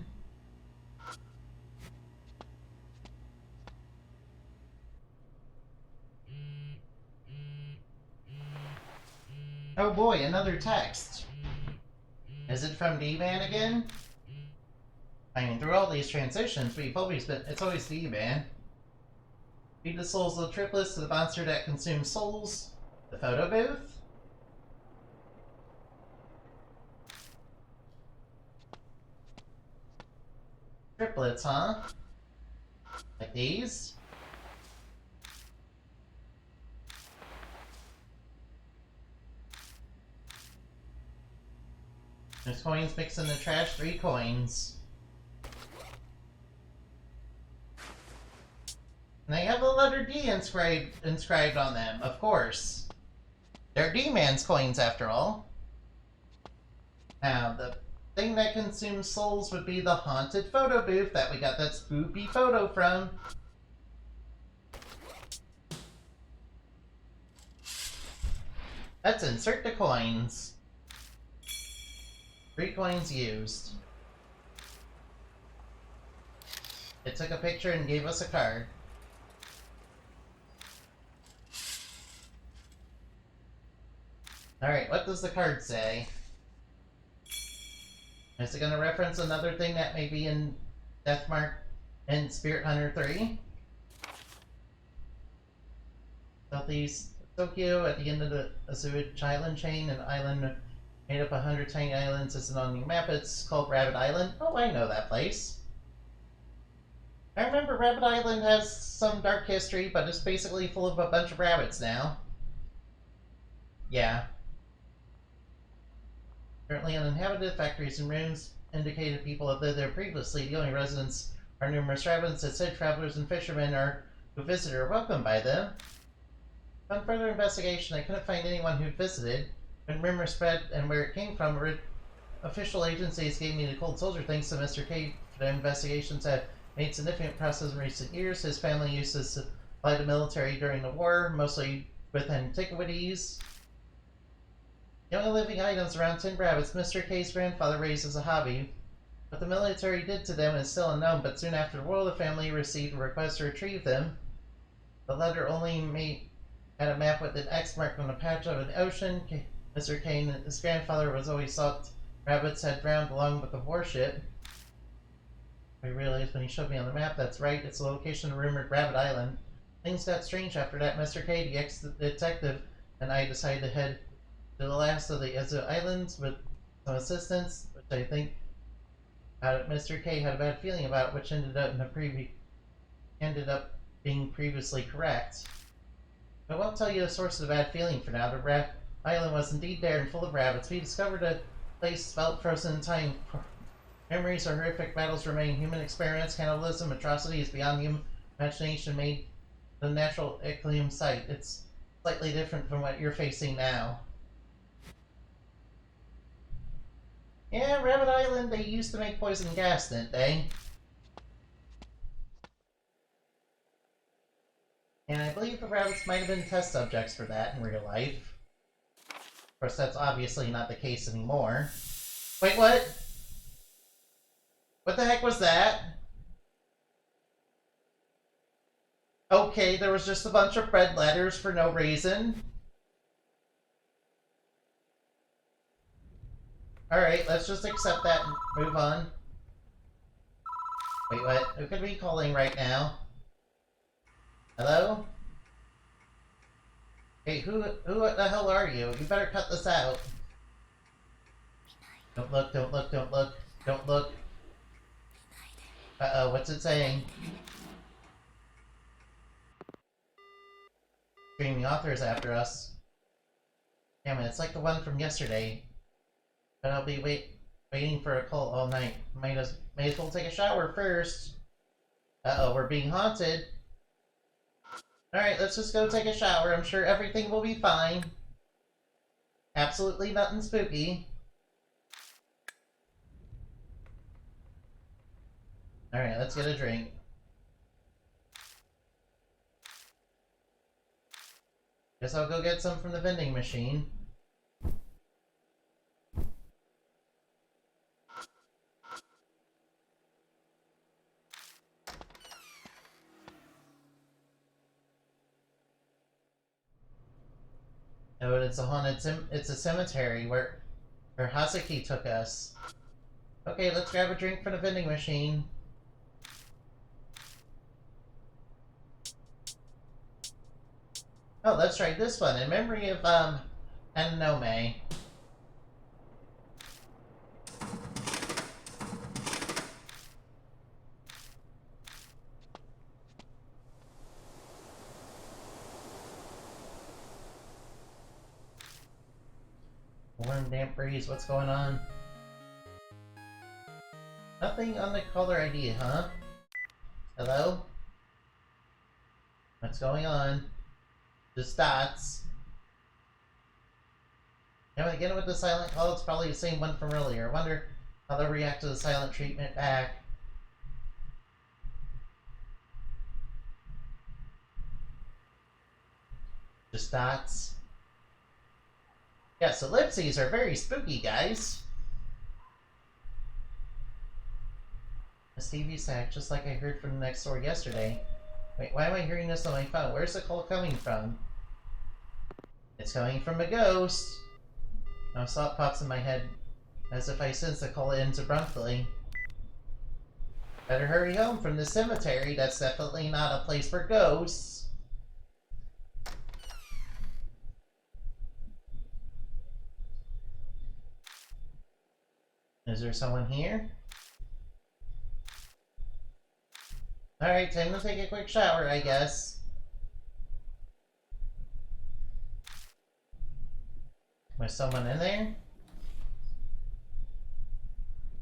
Oh boy, another text. Is it from D-Man again? I mean, through all these transitions, it's always D-Man. Feed the souls of the triplets to the monster that consumes souls. The photo booth? Triplets, huh? Like these? There's coins mixed in the trash, 3 coins. And they have the letter D inscribed on them, of course. They're D-Man's coins, after all. Now, the thing that consumes souls would be the haunted photo booth that we got that spooky photo from. Let's insert the coins. 3 coins used. It took a picture and gave us a card. Alright, what does the card say? Is it going to reference another thing that may be in Deathmark and Spirit Hunter 3? Southeast Tokyo, at the end of the sewage island chain, an island made up of 100 tiny islands isn't on your map. It's called Rabbit Island. Oh, I know that place. I remember Rabbit Island has some dark history, but it's basically full of a bunch of rabbits now. Yeah. Currently uninhabited, factories and ruins indicated people have lived there previously. The only residents are numerous rabbits that said travelers and fishermen who visit are welcomed by them. On further investigation, I couldn't find anyone who visited. When rumors spread and where it came from, official agencies gave me the cold soldier thanks to Mr. K. The investigations have made significant progress in recent years. His family used to supply the military during the war, mostly with antiquities. The only living items around 10 rabbits Mr. K's grandfather raised as a hobby. What the military did to them is still unknown, but soon after the war, the family received a request to retrieve them. The letter only had a map with an X mark on a patch of an ocean. Mr. Kane, his grandfather, was always thought Rabbits had drowned along with the warship. I realized when he showed me on the map, that's right, it's the location of rumored Rabbit Island. Things got strange after that. Mr. K, the ex-detective, and I decided to head to the last of the Ezo Islands with some assistance, which I think Mr. K had a bad feeling about, which ended up being previously correct. I won't tell you the source of the bad feeling for now. The island was indeed there and full of rabbits. We discovered a place felt frozen in time. Memories of horrific battles remain. Human experiments, cannibalism, atrocities beyond human imagination made the natural Eclium site. It's slightly different from what you're facing now. Yeah, Rabbit Island, they used to make poison gas, didn't they? And I believe the rabbits might have been test subjects for that in real life. Of course, that's obviously not the case anymore. Wait, what? What the heck was that? Okay, there was just a bunch of red letters for no reason. Alright, let's just accept that and move on. Wait, what? Who could be calling right now? Hello? Hey, who the hell are you? You better cut this out. Don't look, don't look, don't look, don't look. Uh-oh, what's it saying? Screaming author is after us. Damn it, it's like the one from yesterday. But I'll be waiting for a call all night. May as well take a shower first. Uh-oh, we're being haunted. Alright, let's just go take a shower. I'm sure everything will be fine. Absolutely nothing spooky. Alright, let's get a drink. Guess I'll go get some from the vending machine. Oh, it's a haunted it's a cemetery where Hazuki took us. Okay, let's grab a drink from the vending machine. Oh, let's try this one in memory of Anome. Warm, damp breeze, what's going on? Nothing on the caller ID, huh? Hello? What's going on? Just dots. Am I getting with the silent call? It's probably the same one from earlier. I wonder how they'll react to the silent treatment back. Just dots. Yes, ellipses are very spooky, guys. A Stevie sack, just like I heard from next door yesterday. Wait, why am I hearing this on my phone? Where's the call coming from? It's coming from a ghost. Now a thought pops in my head, as if I sense the call ends abruptly. Better hurry home from the cemetery. That's definitely not a place for ghosts. Is there someone here? Alright, time to take a quick shower, I guess. Was someone in there?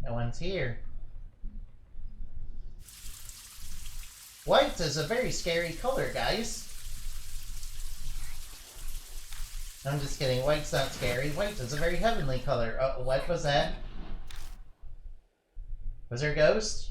No one's here. White is a very scary color, guys. I'm just kidding. White's not scary. White is a very heavenly color. Oh, what was that? Was there a ghost?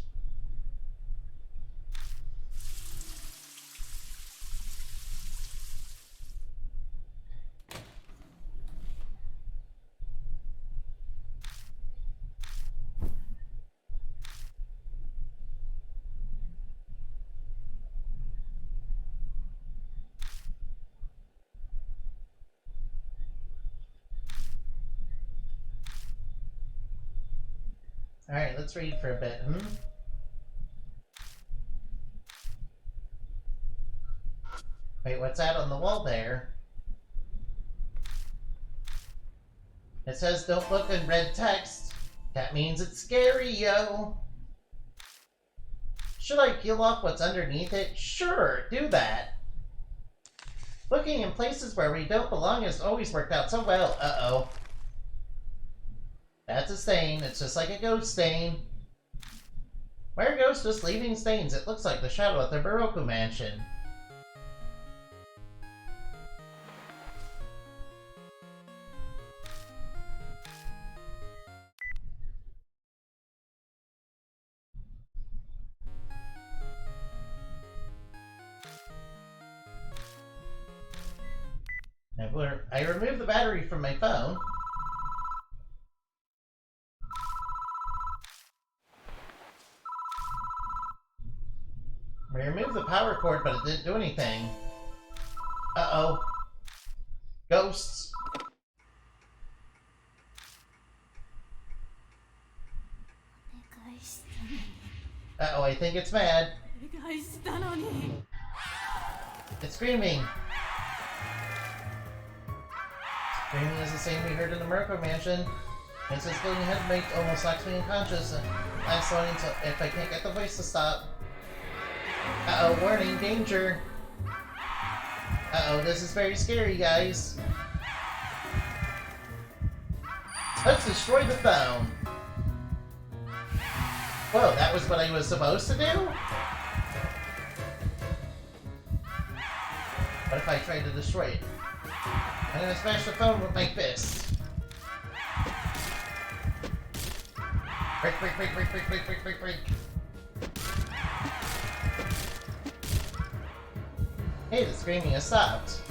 Alright, let's read for a bit, Wait, what's that on the wall there? It says don't look in red text. That means it's scary, yo. Should I peel off what's underneath it? Sure, do that. Looking in places where we don't belong has always worked out so well. Uh-oh. That's a stain. It's just like a ghost stain. Why are ghosts just leaving stains? It looks like the shadow at the Baroku mansion. I removed the battery from my phone. I removed the power cord, but it didn't do anything. Uh-oh. Ghosts. Uh-oh, I think it's mad. It's screaming. Screaming is the same we heard in the Miracle Mansion. It's this bleeding head almost knocks me unconscious. I'm slowing until if I can't get the voice to stop. Uh-oh, warning, danger. Uh-oh, this is very scary, guys. Let's destroy the phone. Whoa, that was what I was supposed to do? What if I try to destroy it? I'm gonna smash the phone with my fist. Break, break, break, break, break, break, break, break, break. Hey, the screaming has stopped.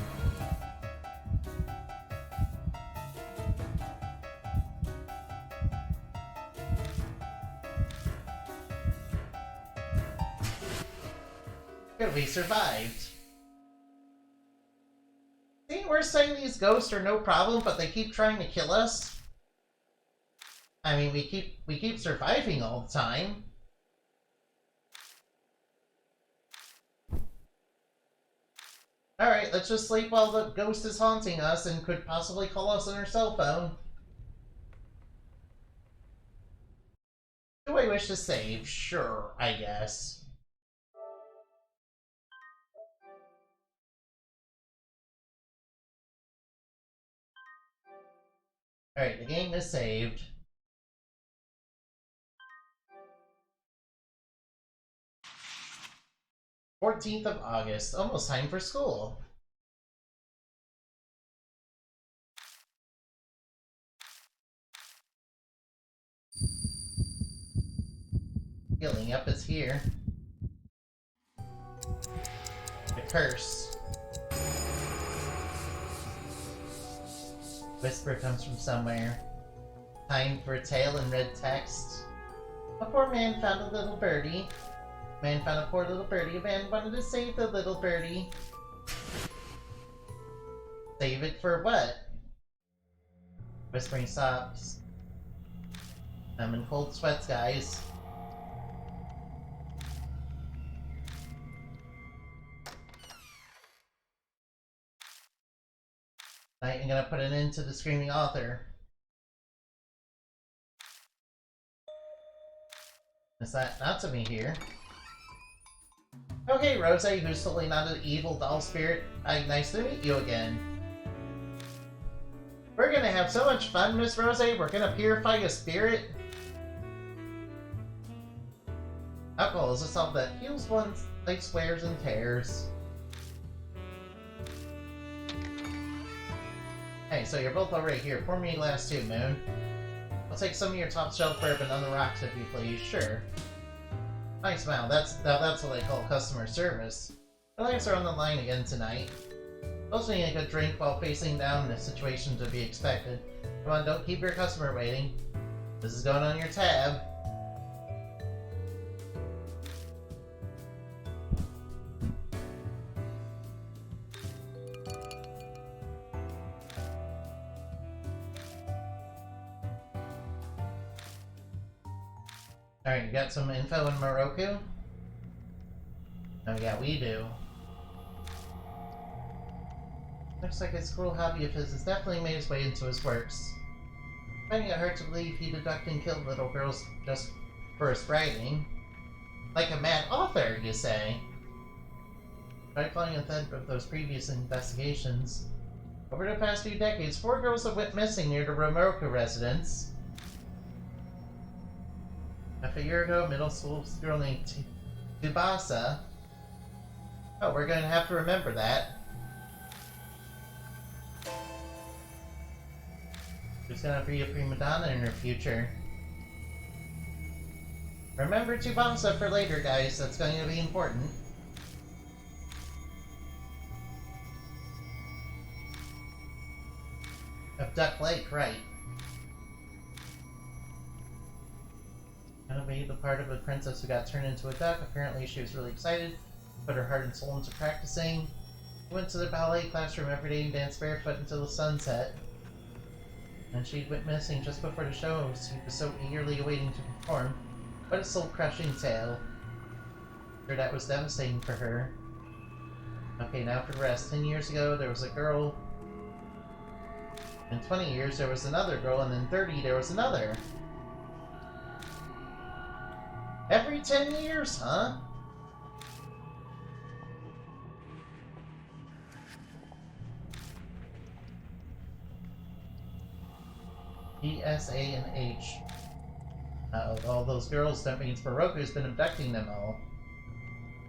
Good, we survived. See, we're saying these ghosts are no problem, but they keep trying to kill us. I mean, we keep surviving all the time. Alright, let's just sleep while the ghost is haunting us and could possibly call us on her cell phone. Do I wish to save? Sure, I guess. Alright, the game is saved. 14th of August, almost time for school. Healing up is here. The curse. Whisper comes from somewhere. Time for a tale in red text. A poor man found a little birdie. Man found a poor little birdie. A man wanted to save the little birdie. Save it for what? Whispering stops. I'm in cold sweats, guys. I'm gonna put an end to the screaming author. Is that not to me here? Okay, Rosé, who's totally not an evil doll spirit. Nice to meet you again. We're gonna have so much fun, Miss Rosé. We're gonna purify a spirit. Alcohol is a salt that heals one's like squares and tears. Hey, so you're both already here. Pour me a glass too, Moon. I'll take some of your top shelf bourbon on the rocks if you please. Sure. Nice smile. That's what I call customer service. The lights are on the line again tonight. Those need a good drink while facing down the situation to be expected. Come on, don't keep your customer waiting. This is going on your tab. Alright, you got some info in Morocco? Oh yeah, we do. Looks like his cruel hobby of his has definitely made its way into his works. Finding it hard to believe he'd abduct and kill little girls just for his writing. Like a mad author, you say? Following the thread of those previous investigations, over the past few decades, 4 girls have went missing near the Romorco residence. A year ago, a middle school girl named Tsubasa. Oh, we're going to have to remember that. There's going to be a prima donna in her future. Remember Tsubasa for later, guys. That's going to be important. Of Duck Lake, right. Gonna be the part of a princess who got turned into a duck. Apparently she was really excited, put her heart and soul into practicing. She went to the ballet classroom every day and danced barefoot until the sunset. And she went missing just before the show. She was so eagerly awaiting to perform. What a soul-crushing tale. Sure, that was devastating for her. Okay, now for the rest. 10 years ago, there was a girl. In 20 years, there was another girl, and in 30, there was another. Every 10 years, huh? P, S, A, and H. All those girls, that means Baroku's been abducting them all.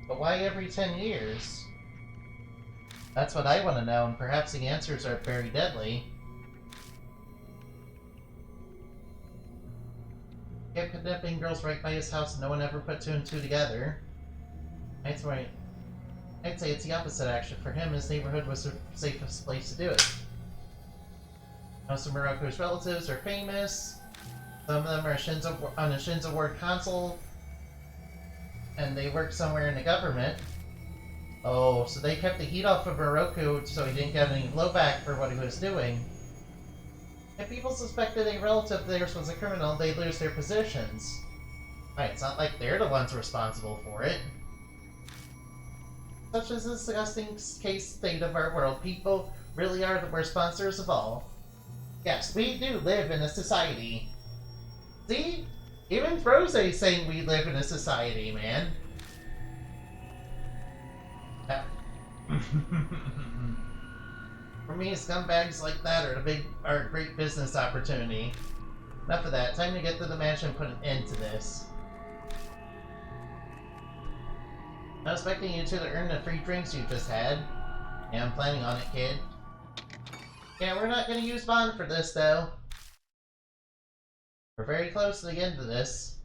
But why every 10 years? That's what I want to know, and perhaps the answers are very deadly. Kept kidnapping girls right by his house and no one ever put 2 and 2 together. I'd say it's the opposite, actually. For him, his neighborhood was the safest place to do it. Most of Morocco's relatives are famous. Some of them are on a Shinzo Ward console. And they work somewhere in the government. Oh, so they kept the heat off of Morocco so he didn't get any blowback for what he was doing. If people suspected a relative of theirs was a criminal, they'd lose their positions. Right, it's not like they're the ones responsible for it. Such is the disgusting case state of our world. People really are the worst monsters of all. Yes, we do live in a society. See? Even Rosé saying we live in a society, man. For me, scumbags like that are a great business opportunity. Enough of that. Time to get to the mansion and put an end to this. I was expecting you two to earn the free drinks you just had. Yeah, I'm planning on it, kid. Yeah, we're not gonna use Bond for this, though. We're very close to the end of this.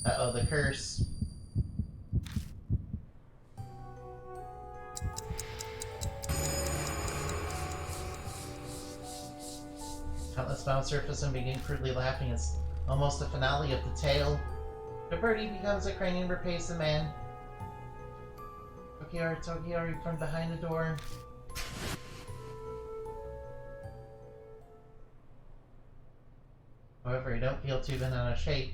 Uh-oh, the curse. Countless smiles surface and begin crudely laughing. It's almost the finale of the tale. The birdie becomes a crane and repays the man. Tokiari from behind the door. However, I don't feel too bent out of shape.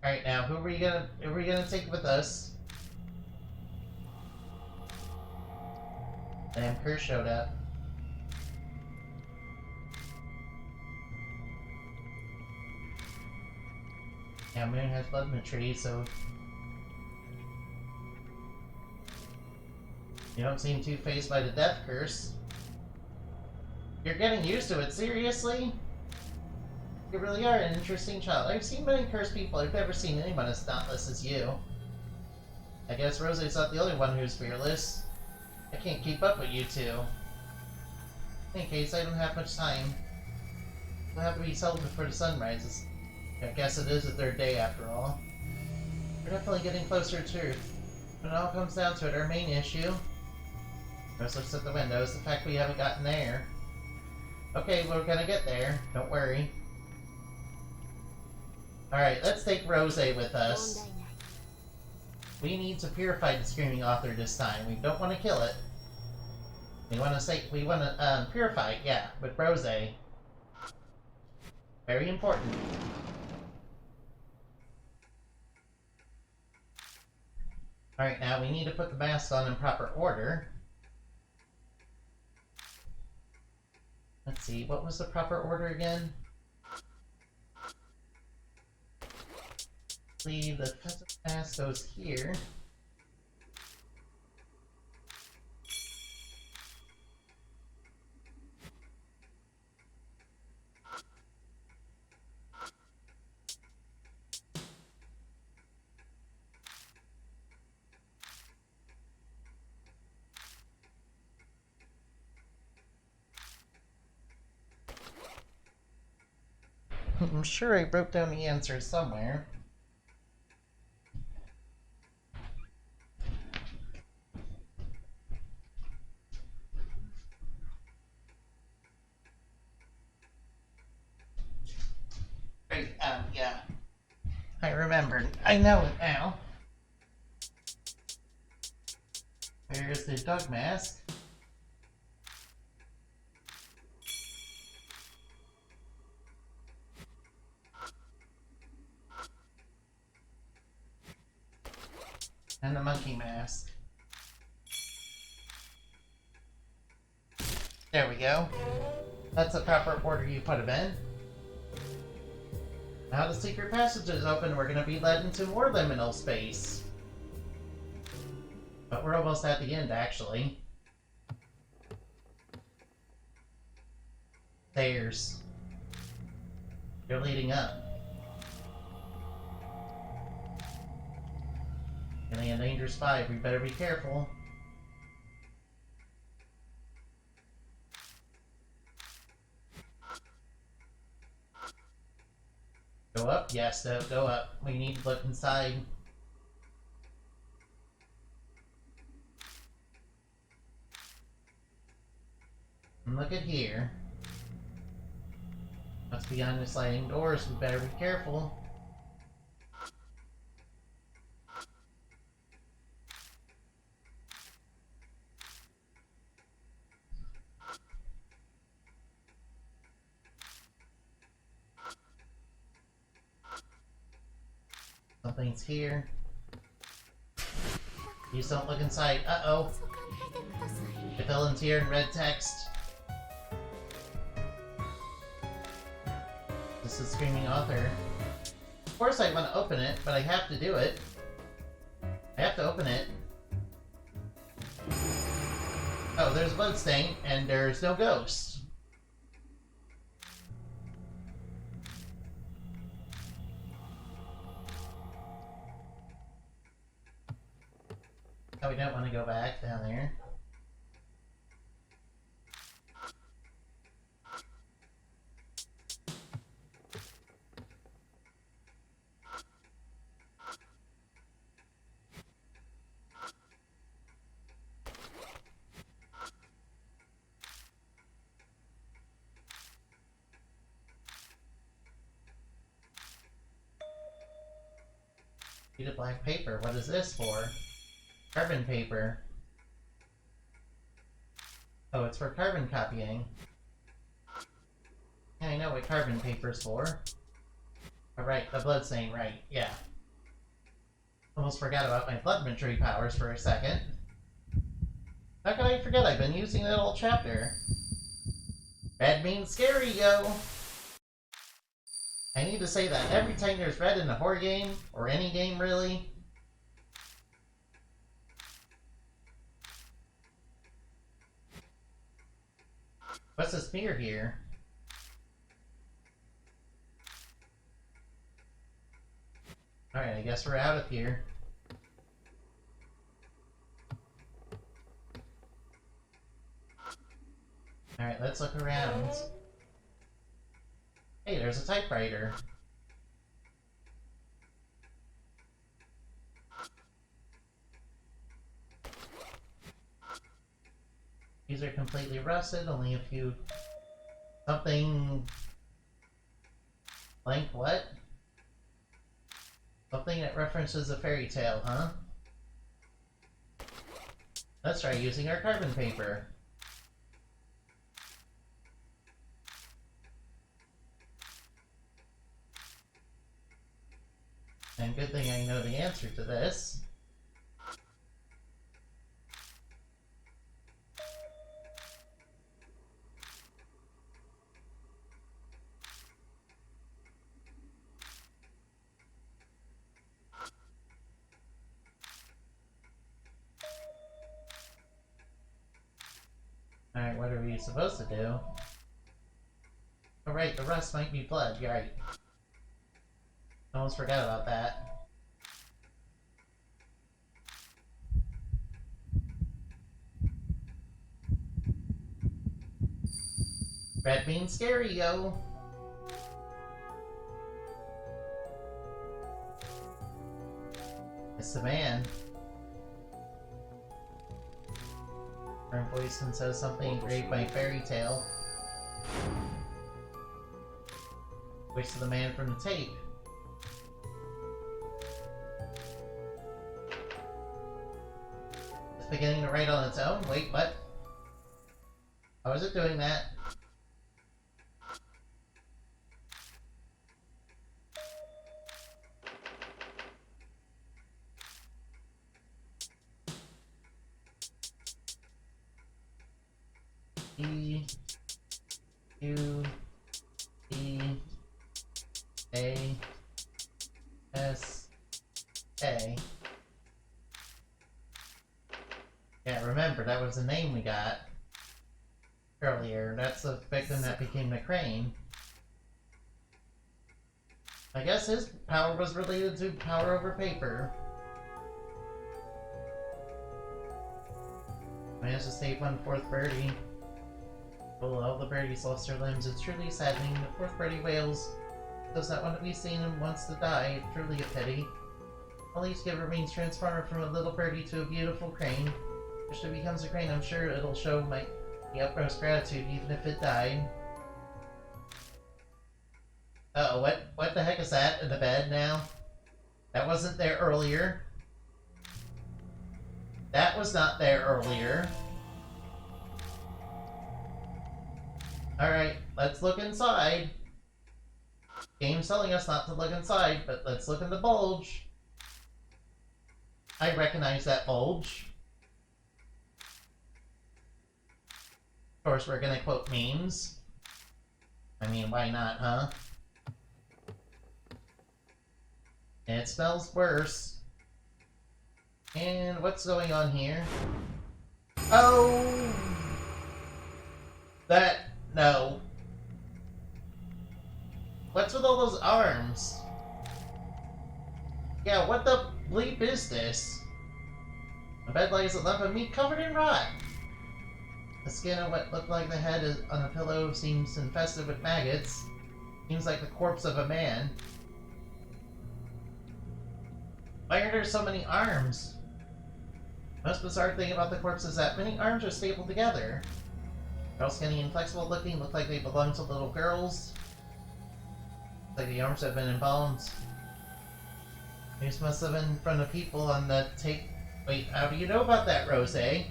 Alright, now, who are we gonna take with us? Damn, Kerr showed up. Yeah, Moon has blood in the tree, so... You don't seem too fazed by the death curse. You're getting used to it, seriously? You really are an interesting child. I've seen many cursed people. I've never seen anyone as dauntless as you. I guess Rosé's not the only one who's fearless. I can't keep up with you two. In any case, I don't have much time. We'll have to be settled before the sun rises. I guess it is the 3rd day after all. We're definitely getting closer to truth. When it all comes down to it, our main issue... Rose looks at the window, is the fact we haven't gotten there. Okay, we're gonna get there. Don't worry. Alright, let's take Rosé with us. We need to purify the Screaming Author this time. We don't want to kill it. We want to purify it, yeah, with Rosé. Very important. Alright, now we need to put the mask on in proper order. Let's see, what was the proper order again? The defensive mask goes here. I'm sure I wrote down the answer somewhere. Right, yeah. I remembered. I know it now. There's the dog mask. And the monkey mask. There we go. That's the proper order you put them in. Now the secret passage is open, we're going to be led into more liminal space. But we're almost at the end, actually. Stairs. They're leading up. Alien Dangerous 5, we better be careful. Go up? Yes, go up. We need to look inside. And look at here. What's behind the sliding doors? We better be careful. Something's here. Please don't look inside. Uh-oh. The villain's here in red text. This is Screaming Author. Of course I want to open it, but I have to do it. I have to open it. Oh, there's a bloodstain, and there's no ghost. Oh, we don't want to go back down there. Sheet of black paper. What is this for? Carbon paper. Oh, it's for carbon copying. Yeah, I know what carbon paper's for. Alright, the bloodstain, right, yeah. Almost forgot about my blood mastery powers for a second. How could I forget? I've been using that whole chapter. Red means scary, yo! I need to say that every time there's red in a horror game, or any game really. What's this mirror here? Alright, I guess we're out of here. Alright, let's look around. Hey, there's a typewriter. These are completely rusted, only a few... Something... Blank what? Something that references a fairy tale, huh? Let's try using our carbon paper. And good thing I know the answer to this. Alright, what are we supposed to do? Oh right, the rest might be blood, you're right. I almost forgot about that. Red means scary, yo! It's the man. Her voice and says something engraved by fairy tale. Voice of the man from the tape. It's beginning to write on its own? Wait, what? How is it doing that? E U E A S A. Yeah, remember, that was the name we got earlier. That's the victim that became the crane. I guess his power was related to power over paper. Managed to save one fourth birdie. Well, all the birdies lost their limbs. It's truly saddening. The fourth birdie wails. Does not want to be seen and wants to die. Truly a pity. All each giver remains transformed from a little birdie to a beautiful crane. If she becomes a crane, I'm sure it'll show the utmost gratitude, even if it died. Uh-oh, what the heck is that in the bed now? That wasn't there earlier. That was not there earlier. Alright, let's look inside. Game's telling us not to look inside, but let's look in the bulge. I recognize that bulge. Of course, we're gonna quote memes. I mean, why not, huh? It smells worse. And what's going on here? Oh! No. What's with all those arms? Yeah, what the bleep is this? A bed lies a lump of meat covered in rot. The skin of what looked like the head on a pillow seems infested with maggots. Seems like the corpse of a man. Why are there so many arms? Most bizarre thing about the corpse is that many arms are stapled together. They're all skinny and flexible looking, look like they belong to little girls. Looks like the arms have been embalmed. These must have been from the people on the tape. Wait, how do you know about that, Rosé?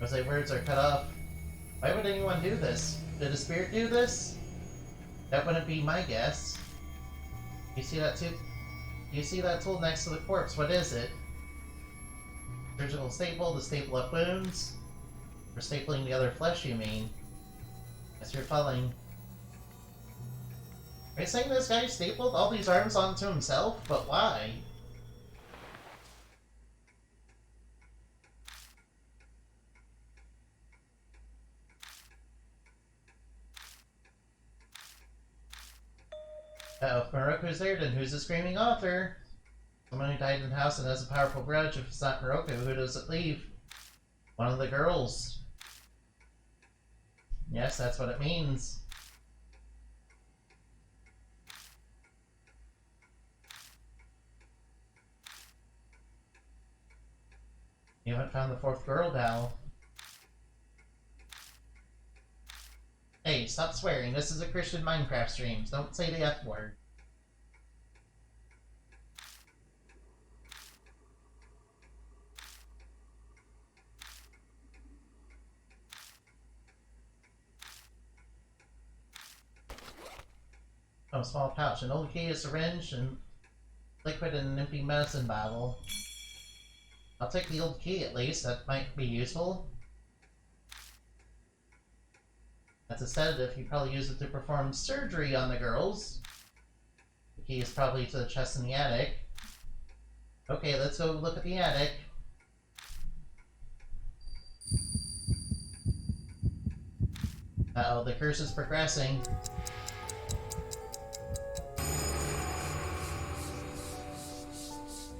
Rosé words are cut off. Why would anyone do this? Did a spirit do this? That wouldn't be my guess. You see that too? You see that tool next to the corpse? What is it? Surgical staple to staple up wounds? For stapling the other flesh, you mean? Guess you're following. Are you saying this guy stapled all these arms onto himself? But why? If Moroku's there, then who's the screaming author? Someone who died in the house and has a powerful grudge. If it's not Moroku, who does it leave? One of the girls. Yes, that's what it means. You haven't found the fourth girl, Dal. Hey, stop swearing. This is a Christian Minecraft stream. Don't say the F word. Oh, small pouch. An old key, a syringe, and liquid in an empty medicine bottle. I'll take the old key at least, that might be useful. That's a sedative, you probably use it to perform surgery on the girls. The key is probably to the chest in the attic. Okay, let's go look at the attic. Uh-oh, the curse is progressing.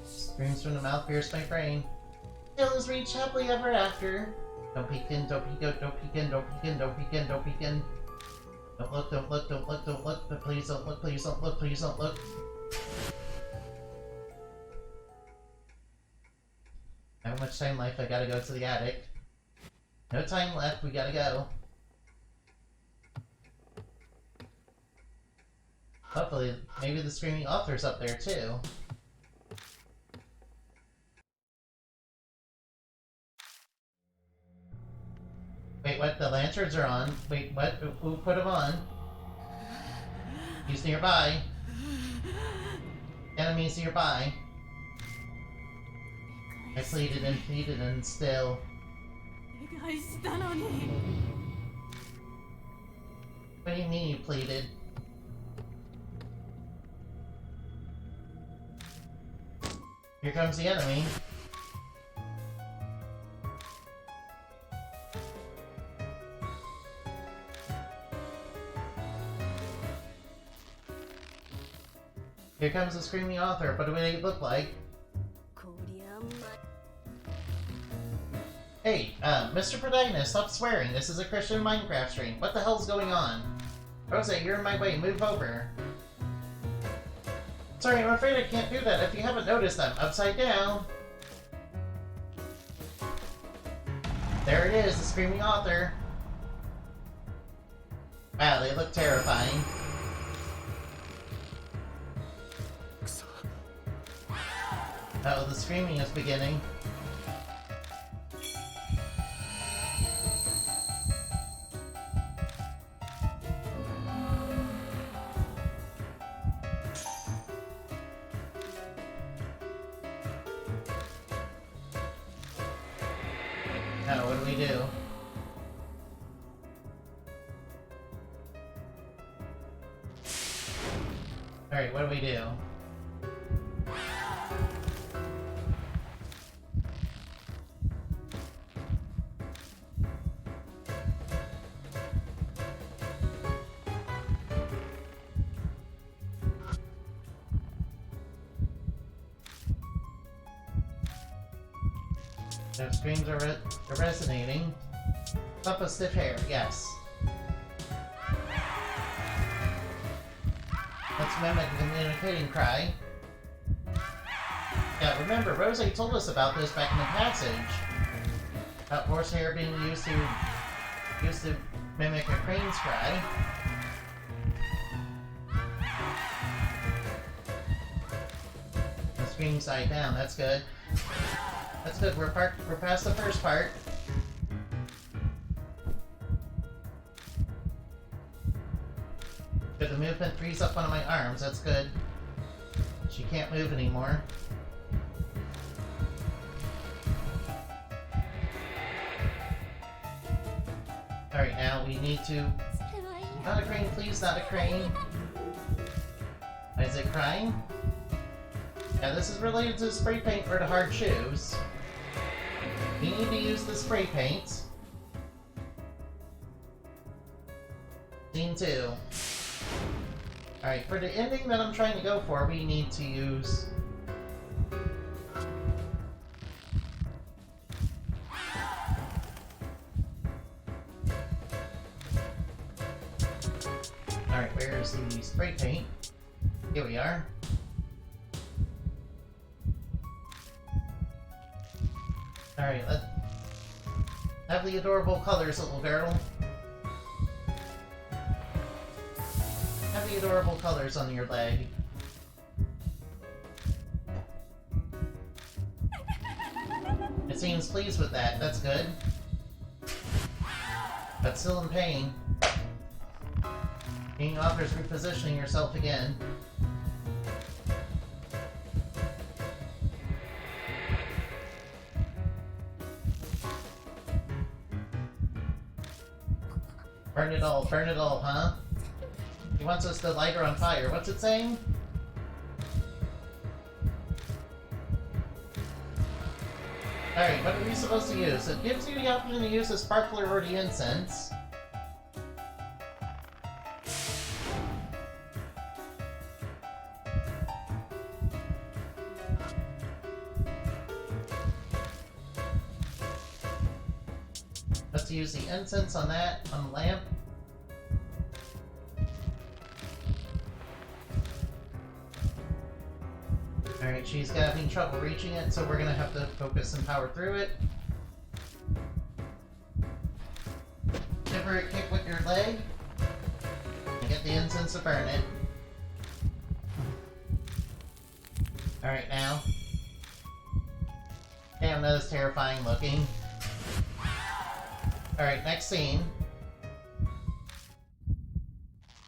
Screams from the mouth pierce my brain. Hills reach happily ever after. Don't peek in, don't peek out, don't peek in, don't peek in, don't peek in, don't peek in. Don't look, don't look, don't look, don't look, but please don't look, please don't look, please don't look. How much time left? I gotta go to the attic. No time left, we gotta go. Hopefully, maybe the screaming author's up there too. Wait, what? The lanterns are on. Wait, what? Who put them on? He's nearby. Enemies nearby. I pleaded and still. What do you mean you pleaded? Here comes the enemy. Here comes the screaming author. What do they look like? Hey, Mr. Protagonist, stop swearing. This is a Christian Minecraft stream. What the hell's going on? Rosé, you're in my way. Move over. Sorry, I'm afraid I can't do that. If you haven't noticed, I'm upside down. There it is, the screaming author. Wow, they look terrifying. Uh-oh, the screaming is beginning. Now, what do we do? Alright, what do we do? Those screams are resonating. Up a stiff hair, yes. Let's mimic the communicating cry. Yeah, remember, Rosé told us about this back in the passage. About horsehair being used to mimic a crane's cry. The screams died down, that's good. That's good, we're past the first part. Good, the movement frees up one of my arms, that's good. She can't move anymore. Alright, now we need to... Not a crane, please, not a crane. Is it crying? Yeah, this is related to the spray paint for the hard shoes. You need to use the spray paint. Scene 2. Alright, for the ending that I'm trying to go for, we need to use... Alright, where's the spray paint? Here we are. Alright, let's have the adorable colors, little girl. Have the adorable colors on your leg. It seems pleased with that, that's good. But still in pain. Being offers repositioning yourself again. burn it all, huh? He wants us to light her on fire. What's it saying? Alright, what are we supposed to use? It gives you the option to use the sparkler or the incense. Let's use the incense on that, on the lamp. Alright, she's having trouble reaching it, so we're gonna have to focus and power through it. Give her a kick with your leg. And get the incense to burn it. Alright, now. Damn, that is terrifying looking. Alright, next scene.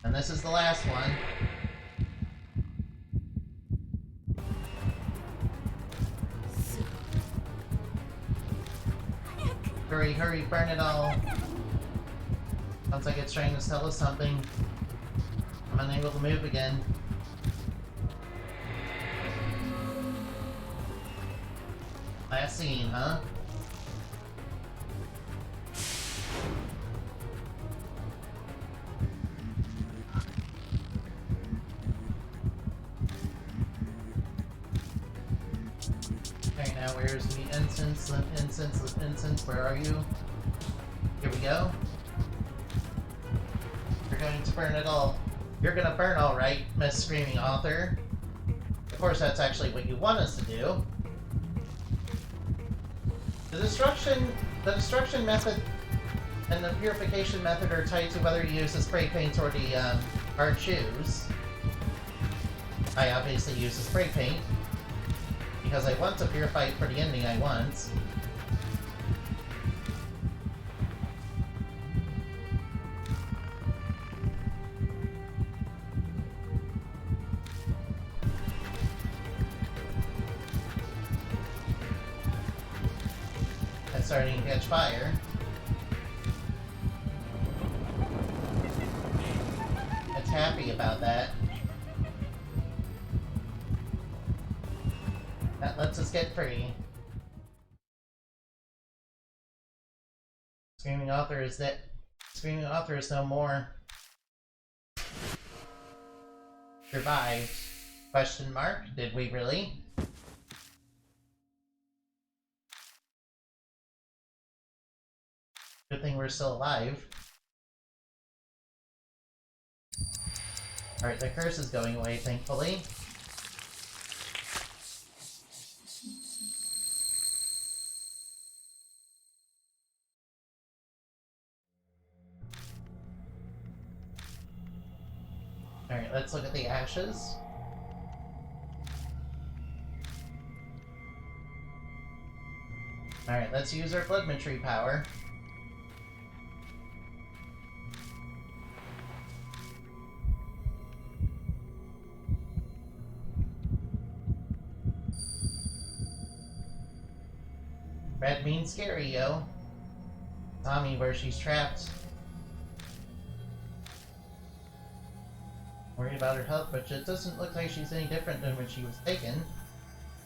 And this is the last one. Hurry, hurry, burn it all. Sounds like it's trying to tell us something. I'm unable to move again. Last scene, huh? Okay, now where's the incense? Incense, where are you? Here we go. You're going to burn it all. You're gonna burn all right, Miss Screaming Author. Of course, that's actually what you want us to do. The destruction method and the purification method are tied to whether you use the spray paint or the hard shoes. I obviously use the spray paint because I want to purify it for the ending I want. That's starting to catch fire. It's happy about that. That lets us get free. Screaming Author is that. Screaming Author is no more. Survived? Question mark? Did we really? Good thing we're still alive. Alright, the curse is going away, thankfully. Alright, let's look at the ashes. Alright, let's use our bloodmetry power. Red means scary, yo. Tommy, where she's trapped. Worried about her health, but it doesn't look like she's any different than when she was taken.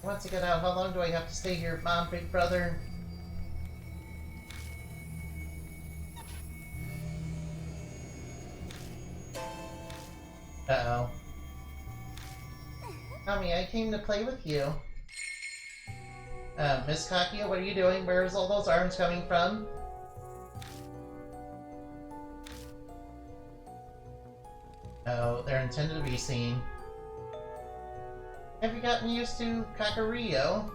I want to get out. How long do I have to stay here, Mom, Big Brother? Uh-oh. Tommy, I came to play with you. Miss Kakia, what are you doing? Where's all those arms coming from? Oh, they're intended to be seen. Have you gotten used to Kakario?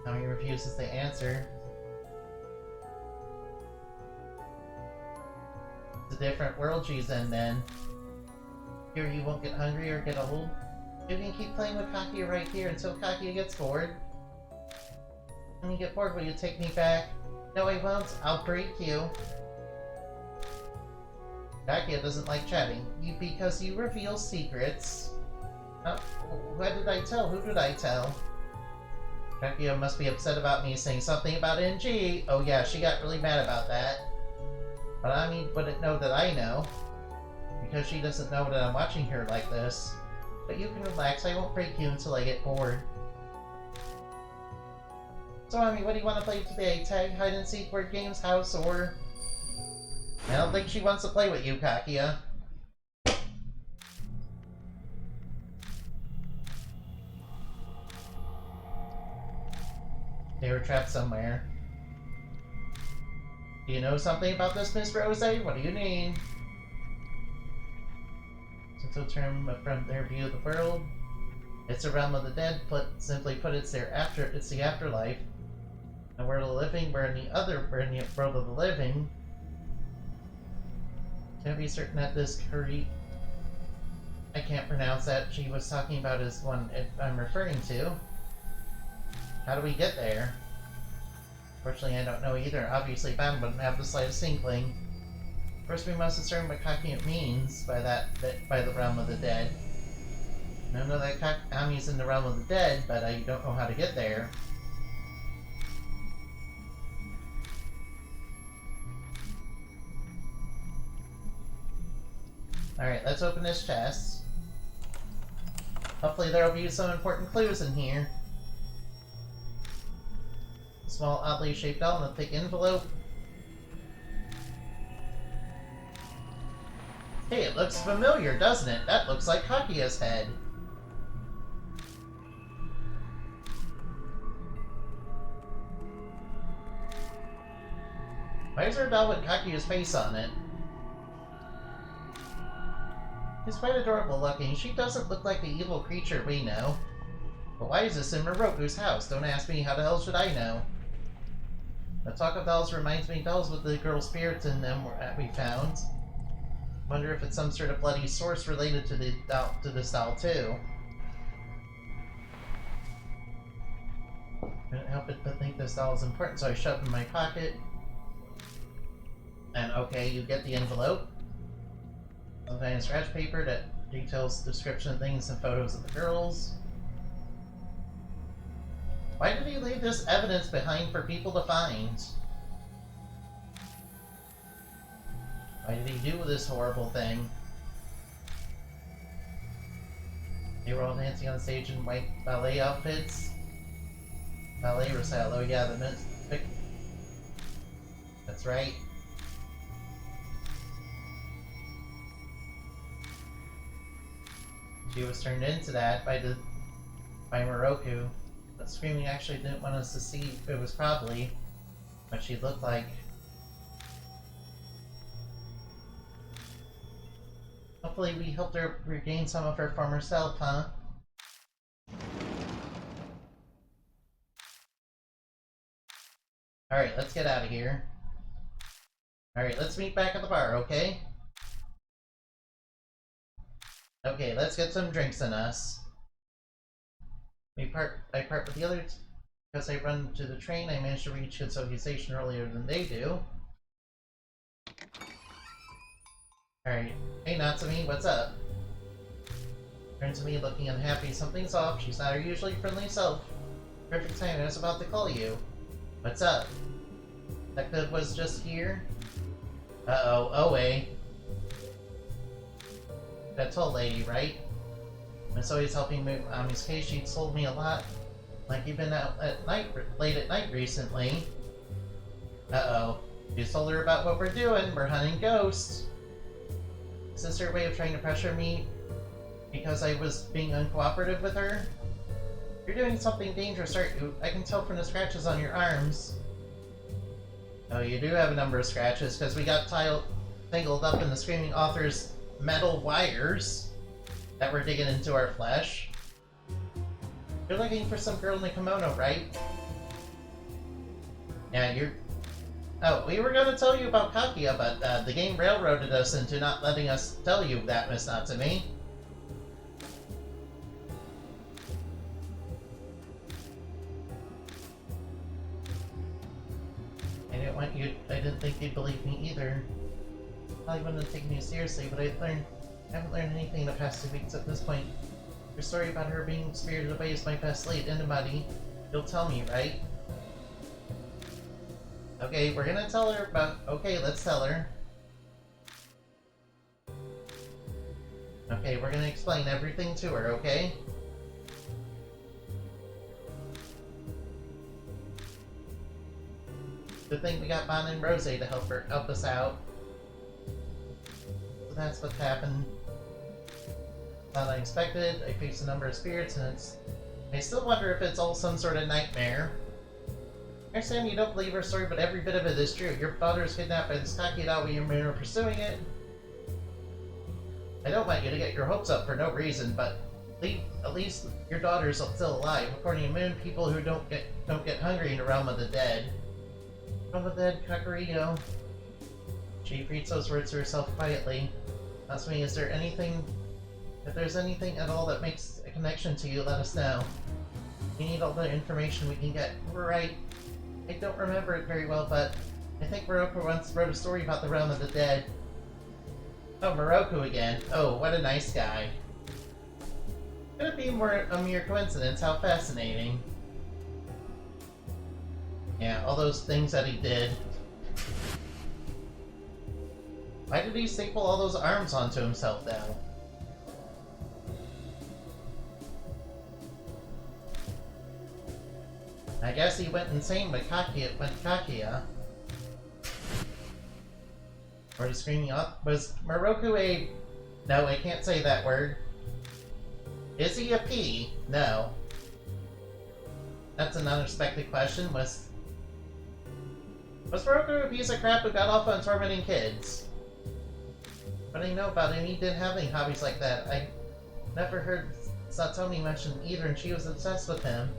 Tommy refuses to answer. It's a different world she's in then. Here you won't get hungry or get old. You can keep playing with Kakia right here until Kakia gets bored. When you get bored, will you take me back? No, I won't. I'll break you. Kakia doesn't like chatting. Because you reveal secrets. Oh, what did I tell? Who did I tell? Kakia must be upset about me saying something about NG. Oh yeah, she got really mad about that. But Ami wouldn't know that I know. Because she doesn't know that I'm watching her like this. But you can relax, I won't break you until I get bored. So Ami, what do you want to play today? Tag, hide and seek, board games, house, or... I don't think she wants to play with you, Kakia. They were trapped somewhere. Do you know something about this, Miss Rosé? What do you mean? Since a term from their view of the world, it's the realm of the dead. Simply put, it's the afterlife. And we're the living. We're in the world of the living. Can't be certain that this curry. I can't pronounce that. She was talking about is one I'm referring to. How do we get there? Fortunately, I don't know either. Obviously, Bam wouldn't have the slightest inkling. First, we must discern what Kakia means by by the realm of the dead. I know that Ami's in the realm of the dead, but I don't know how to get there. Alright, let's open this chest. Hopefully there will be some important clues in here. A small, oddly shaped doll in a thick envelope. Hey, it looks familiar, doesn't it? That looks like Kakia's head. Why is there a doll with Kakia's face on it? She's quite adorable looking. She doesn't look like the evil creature we know. But why is this in Moroku's house? Don't ask me, how the hell should I know? The talk of dolls reminds me of dolls with the girl spirits in them we found. Wonder if it's some sort of bloody source related to this doll too. Couldn't help it but think this doll is important, so I shoved it in my pocket. And okay, you get the envelope. Some kind of scratch paper that details description of things and photos of the girls. Why did he leave this evidence behind for people to find? Why did he do this horrible thing? They were all dancing on the stage in white ballet outfits. Ballet recital, oh yeah, that's right. She was turned into that by Moroku. But Screaming actually didn't want us to see it was probably what she looked like. Hopefully we helped her regain some of her former self, huh? Alright, let's get out of here. Alright, let's meet back at the bar, okay? Okay, let's get some drinks in us. I part with the others because I run to the train. I managed to reach Kitsugi Station earlier than they do. Alright. Hey Natsumi, what's up? Turns to me looking unhappy. Something's off. She's not her usually friendly self. Perfect time. I was about to call you. What's up? Detective was just here? Uh-oh. Oe. That tall lady, right? Miss always helping me on Miss case. She told me a lot. Like you've been out at night, late at night recently. Uh-oh. You told her about what we're doing. We're hunting ghosts. Is this her way of trying to pressure me because I was being uncooperative with her? You're doing something dangerous, aren't you? I can tell from the scratches on your arms. Oh, you do have a number of scratches because we got tangled up in the Screaming Author's metal wires that were digging into our flesh. You're looking for some girl in a kimono, right? Yeah, you're... Oh, we were going to tell you about Kakia, but the game railroaded us into not letting us tell you that, Miss Natsumi. I didn't think you'd believe me either. Probably wouldn't have taken you seriously, but I haven't learned anything in the past 2 weeks at this point. Your story about her being spirited away is my best lead, Inamati. You'll tell me, right? Okay, we're gonna tell her about... Okay, let's tell her. Okay, we're gonna explain everything to her, okay? Good thing we got Bon and Rosé to help us out. So that's what happened. Not unexpected. I faced a number of spirits, and I still wonder if it's all some sort of nightmare. I understand you don't believe her story, but every bit of it is true. Your daughter is kidnapped by this cocky dog when you are pursuing it. I don't want you to get your hopes up for no reason, but at least your daughter is still alive. According to Moon, people who don't get hungry in the realm of the dead. Realm of the dead, Kakariko. She repeats those words to herself quietly. Ask me, is there anything... If there's anything at all that makes a connection to you, let us know. We need all the information we can get. Right. I don't remember it very well, but I think Moroku once wrote a story about the realm of the dead. Oh, Moroku again. Oh, what a nice guy. Could it be a mere coincidence? How fascinating. Yeah, all those things that he did. Why did he staple all those arms onto himself, though? I guess he went insane with Kakia. Or the screaming up. Was Moroku a... No, I can't say that word. Is he a P? No. That's an unexpected question. Was Moroku a piece of crap who got off on tormenting kids? What I know about him, he didn't have any hobbies like that. I never heard Satomi mention either, and she was obsessed with him.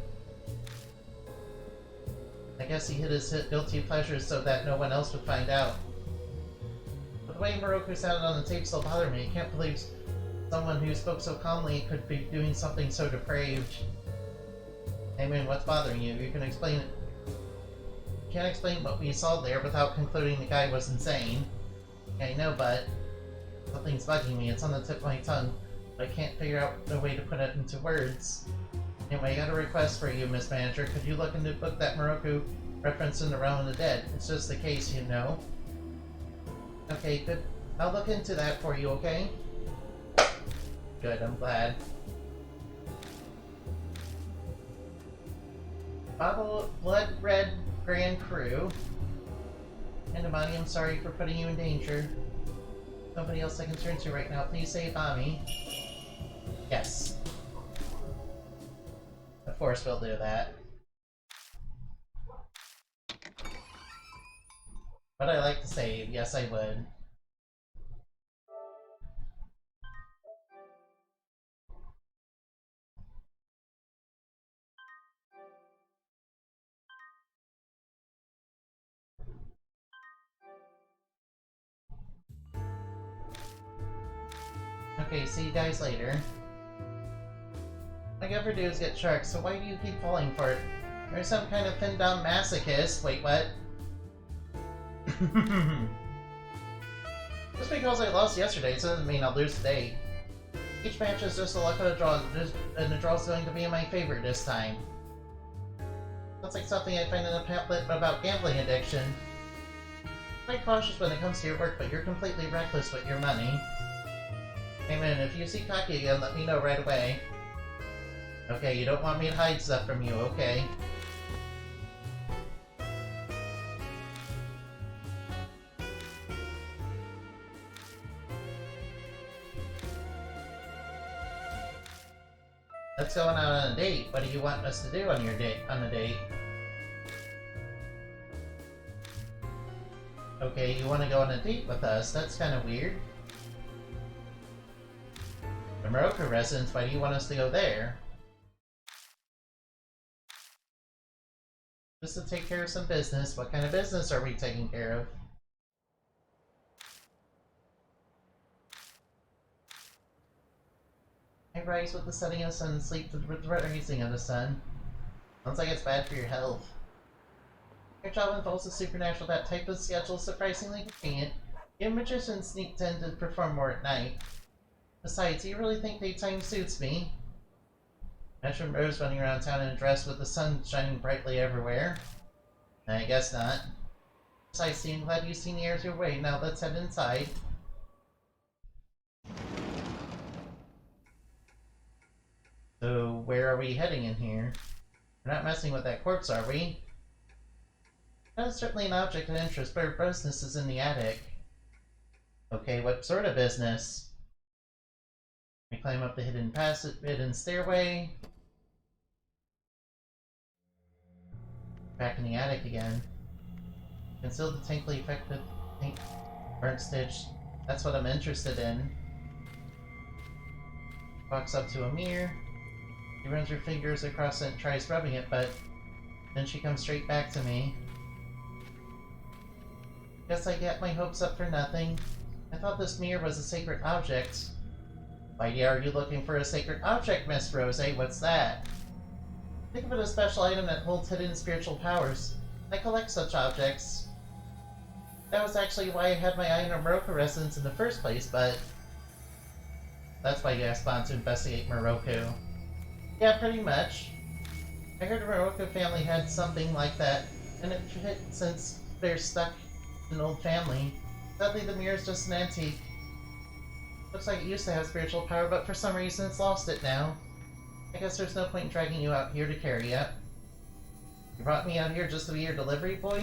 I guess he hid his guilty pleasures so that no one else would find out. But the way Moroku sounded on the tape still bothered me. I can't believe someone who spoke so calmly could be doing something so depraved. Hey man, what's bothering you? You can explain it. You can't explain what we saw there without concluding the guy was insane. Yeah, I know, but something's bugging me. It's on the tip of my tongue, but I can't figure out a way to put it into words. Anyway, I got a request for you, Miss Manager. Could you look into the book that Moroku referenced in the Realm of the Dead? It's just the case, you know. Okay, good. I'll look into that for you, okay? Good, I'm glad. Blood Red Grand Crew. And Amani, I'm sorry for putting you in danger. Nobody else I can turn to right now. Please save Ami. Yes. Of course we'll do that. Would I like to save? Yes, I would. Okay, see you guys later. All I ever do is get sharks, so why do you keep falling for it? There's some kind of pinned down masochist. Wait, what? Just because I lost yesterday doesn't mean I'll lose today. Each match is just a luck of a draw, and the draw's going to be in my favor this time. That's like something I find in a pamphlet about gambling addiction. Quite cautious when it comes to your work, but you're completely reckless with your money. Hey man, if you see Kaki again, let me know right away. Okay, you don't want me to hide stuff from you, okay? Let's go out on a date. What do you want us to do on your date? On a date? Okay, you want to go on a date with us? That's kind of weird. The Moroku residence. Why do you want us to go there? Just to take care of some business. What kind of business are we taking care of? I rise with the setting of the sun and sleep with the rising of the sun. Sounds like it's bad for your health. Your job involves the supernatural. That type of schedule is surprisingly convenient. Even magicians tend to perform more at night. Besides, do you really think daytime suits me? Imagine Rose running around town in a dress with the sun shining brightly everywhere. I guess not. Sightseeing, glad you've seen the airs your way. Now let's head inside. So, where are we heading in here? We're not messing with that corpse, are we? That is certainly an object of interest, but our business is in the attic. Okay, what sort of business? We climb up the hidden stairway. Back in the attic again. Conceal the tinkly effect of burnt stitch. That's what I'm interested in. Walks up to a mirror. She runs her fingers across it and tries rubbing it, but then she comes straight back to me. Guess I get my hopes up for nothing. I thought this mirror was a sacred object. Why are you looking for a sacred object, Miss Rosé? What's that? Think of it as a special item that holds hidden spiritual powers. I collect such objects. That was actually why I had my eye on a Morocco residence in the first place, but... That's why you asked Bond to investigate Morocco. Yeah, pretty much. I heard a Morocco family had something like that, and it fit since they're stuck in an old family. Sadly, the mirror's just an antique. Looks like it used to have spiritual power, but for some reason it's lost it now. I guess there's no point in dragging you out here to carry it. You brought me out here just to be your delivery boy?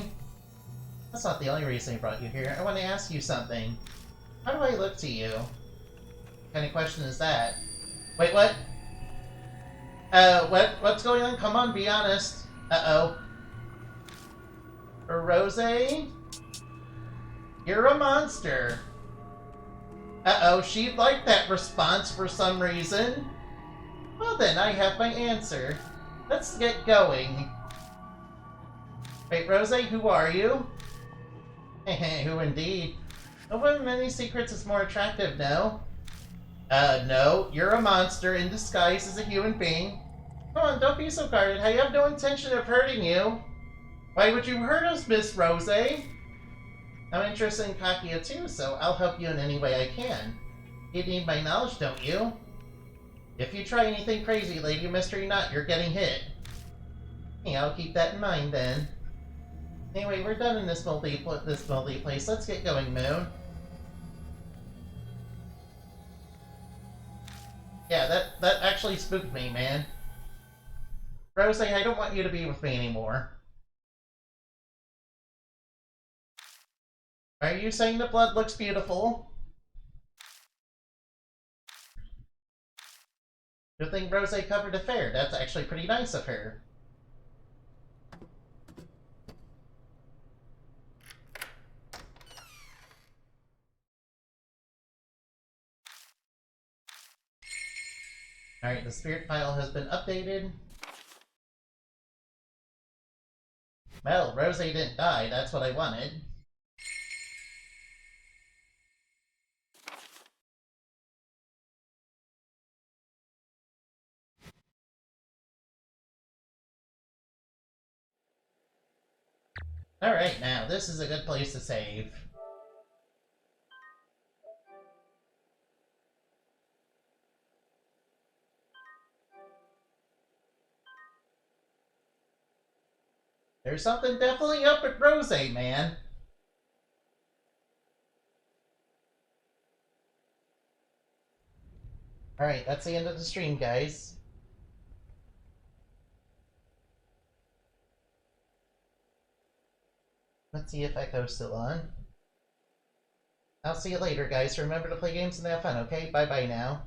That's not the only reason I brought you here. I want to ask you something. How do I look to you? What kind of question is that? Wait, what? What's going on? Come on, be honest. Uh-oh. Rosé? You're a monster. Uh-oh, she liked that response for some reason. Well then, I have my answer. Let's get going. Wait, Rosé, who are you? Hehe, who indeed? No one with many secrets is more attractive, no? No. You're a monster in disguise as a human being. Come on, don't be so guarded. I have no intention of hurting you. Why would you hurt us, Miss Rosé? I'm interested in Kakia too, so I'll help you in any way I can. You need my knowledge, don't you? If you try anything crazy, Lady Mystery Nut, you're getting hit. Yeah, I'll keep that in mind then. Anyway, we're done in this moldy place. Let's get going, Moon. Yeah, that actually spooked me, man. Rosé, I don't want you to be with me anymore. Are you saying the blood looks beautiful? Good thing Rosé covered a fair. That's actually pretty nice of her. Alright, the spirit file has been updated. Well, Rosé didn't die. That's what I wanted. Alright, now, this is a good place to save. There's something definitely up at Rosé, man. Alright, that's the end of the stream, guys. Let's see if Echo's still on. I'll see you later, guys. Remember to play games and have fun, okay? Bye-bye now.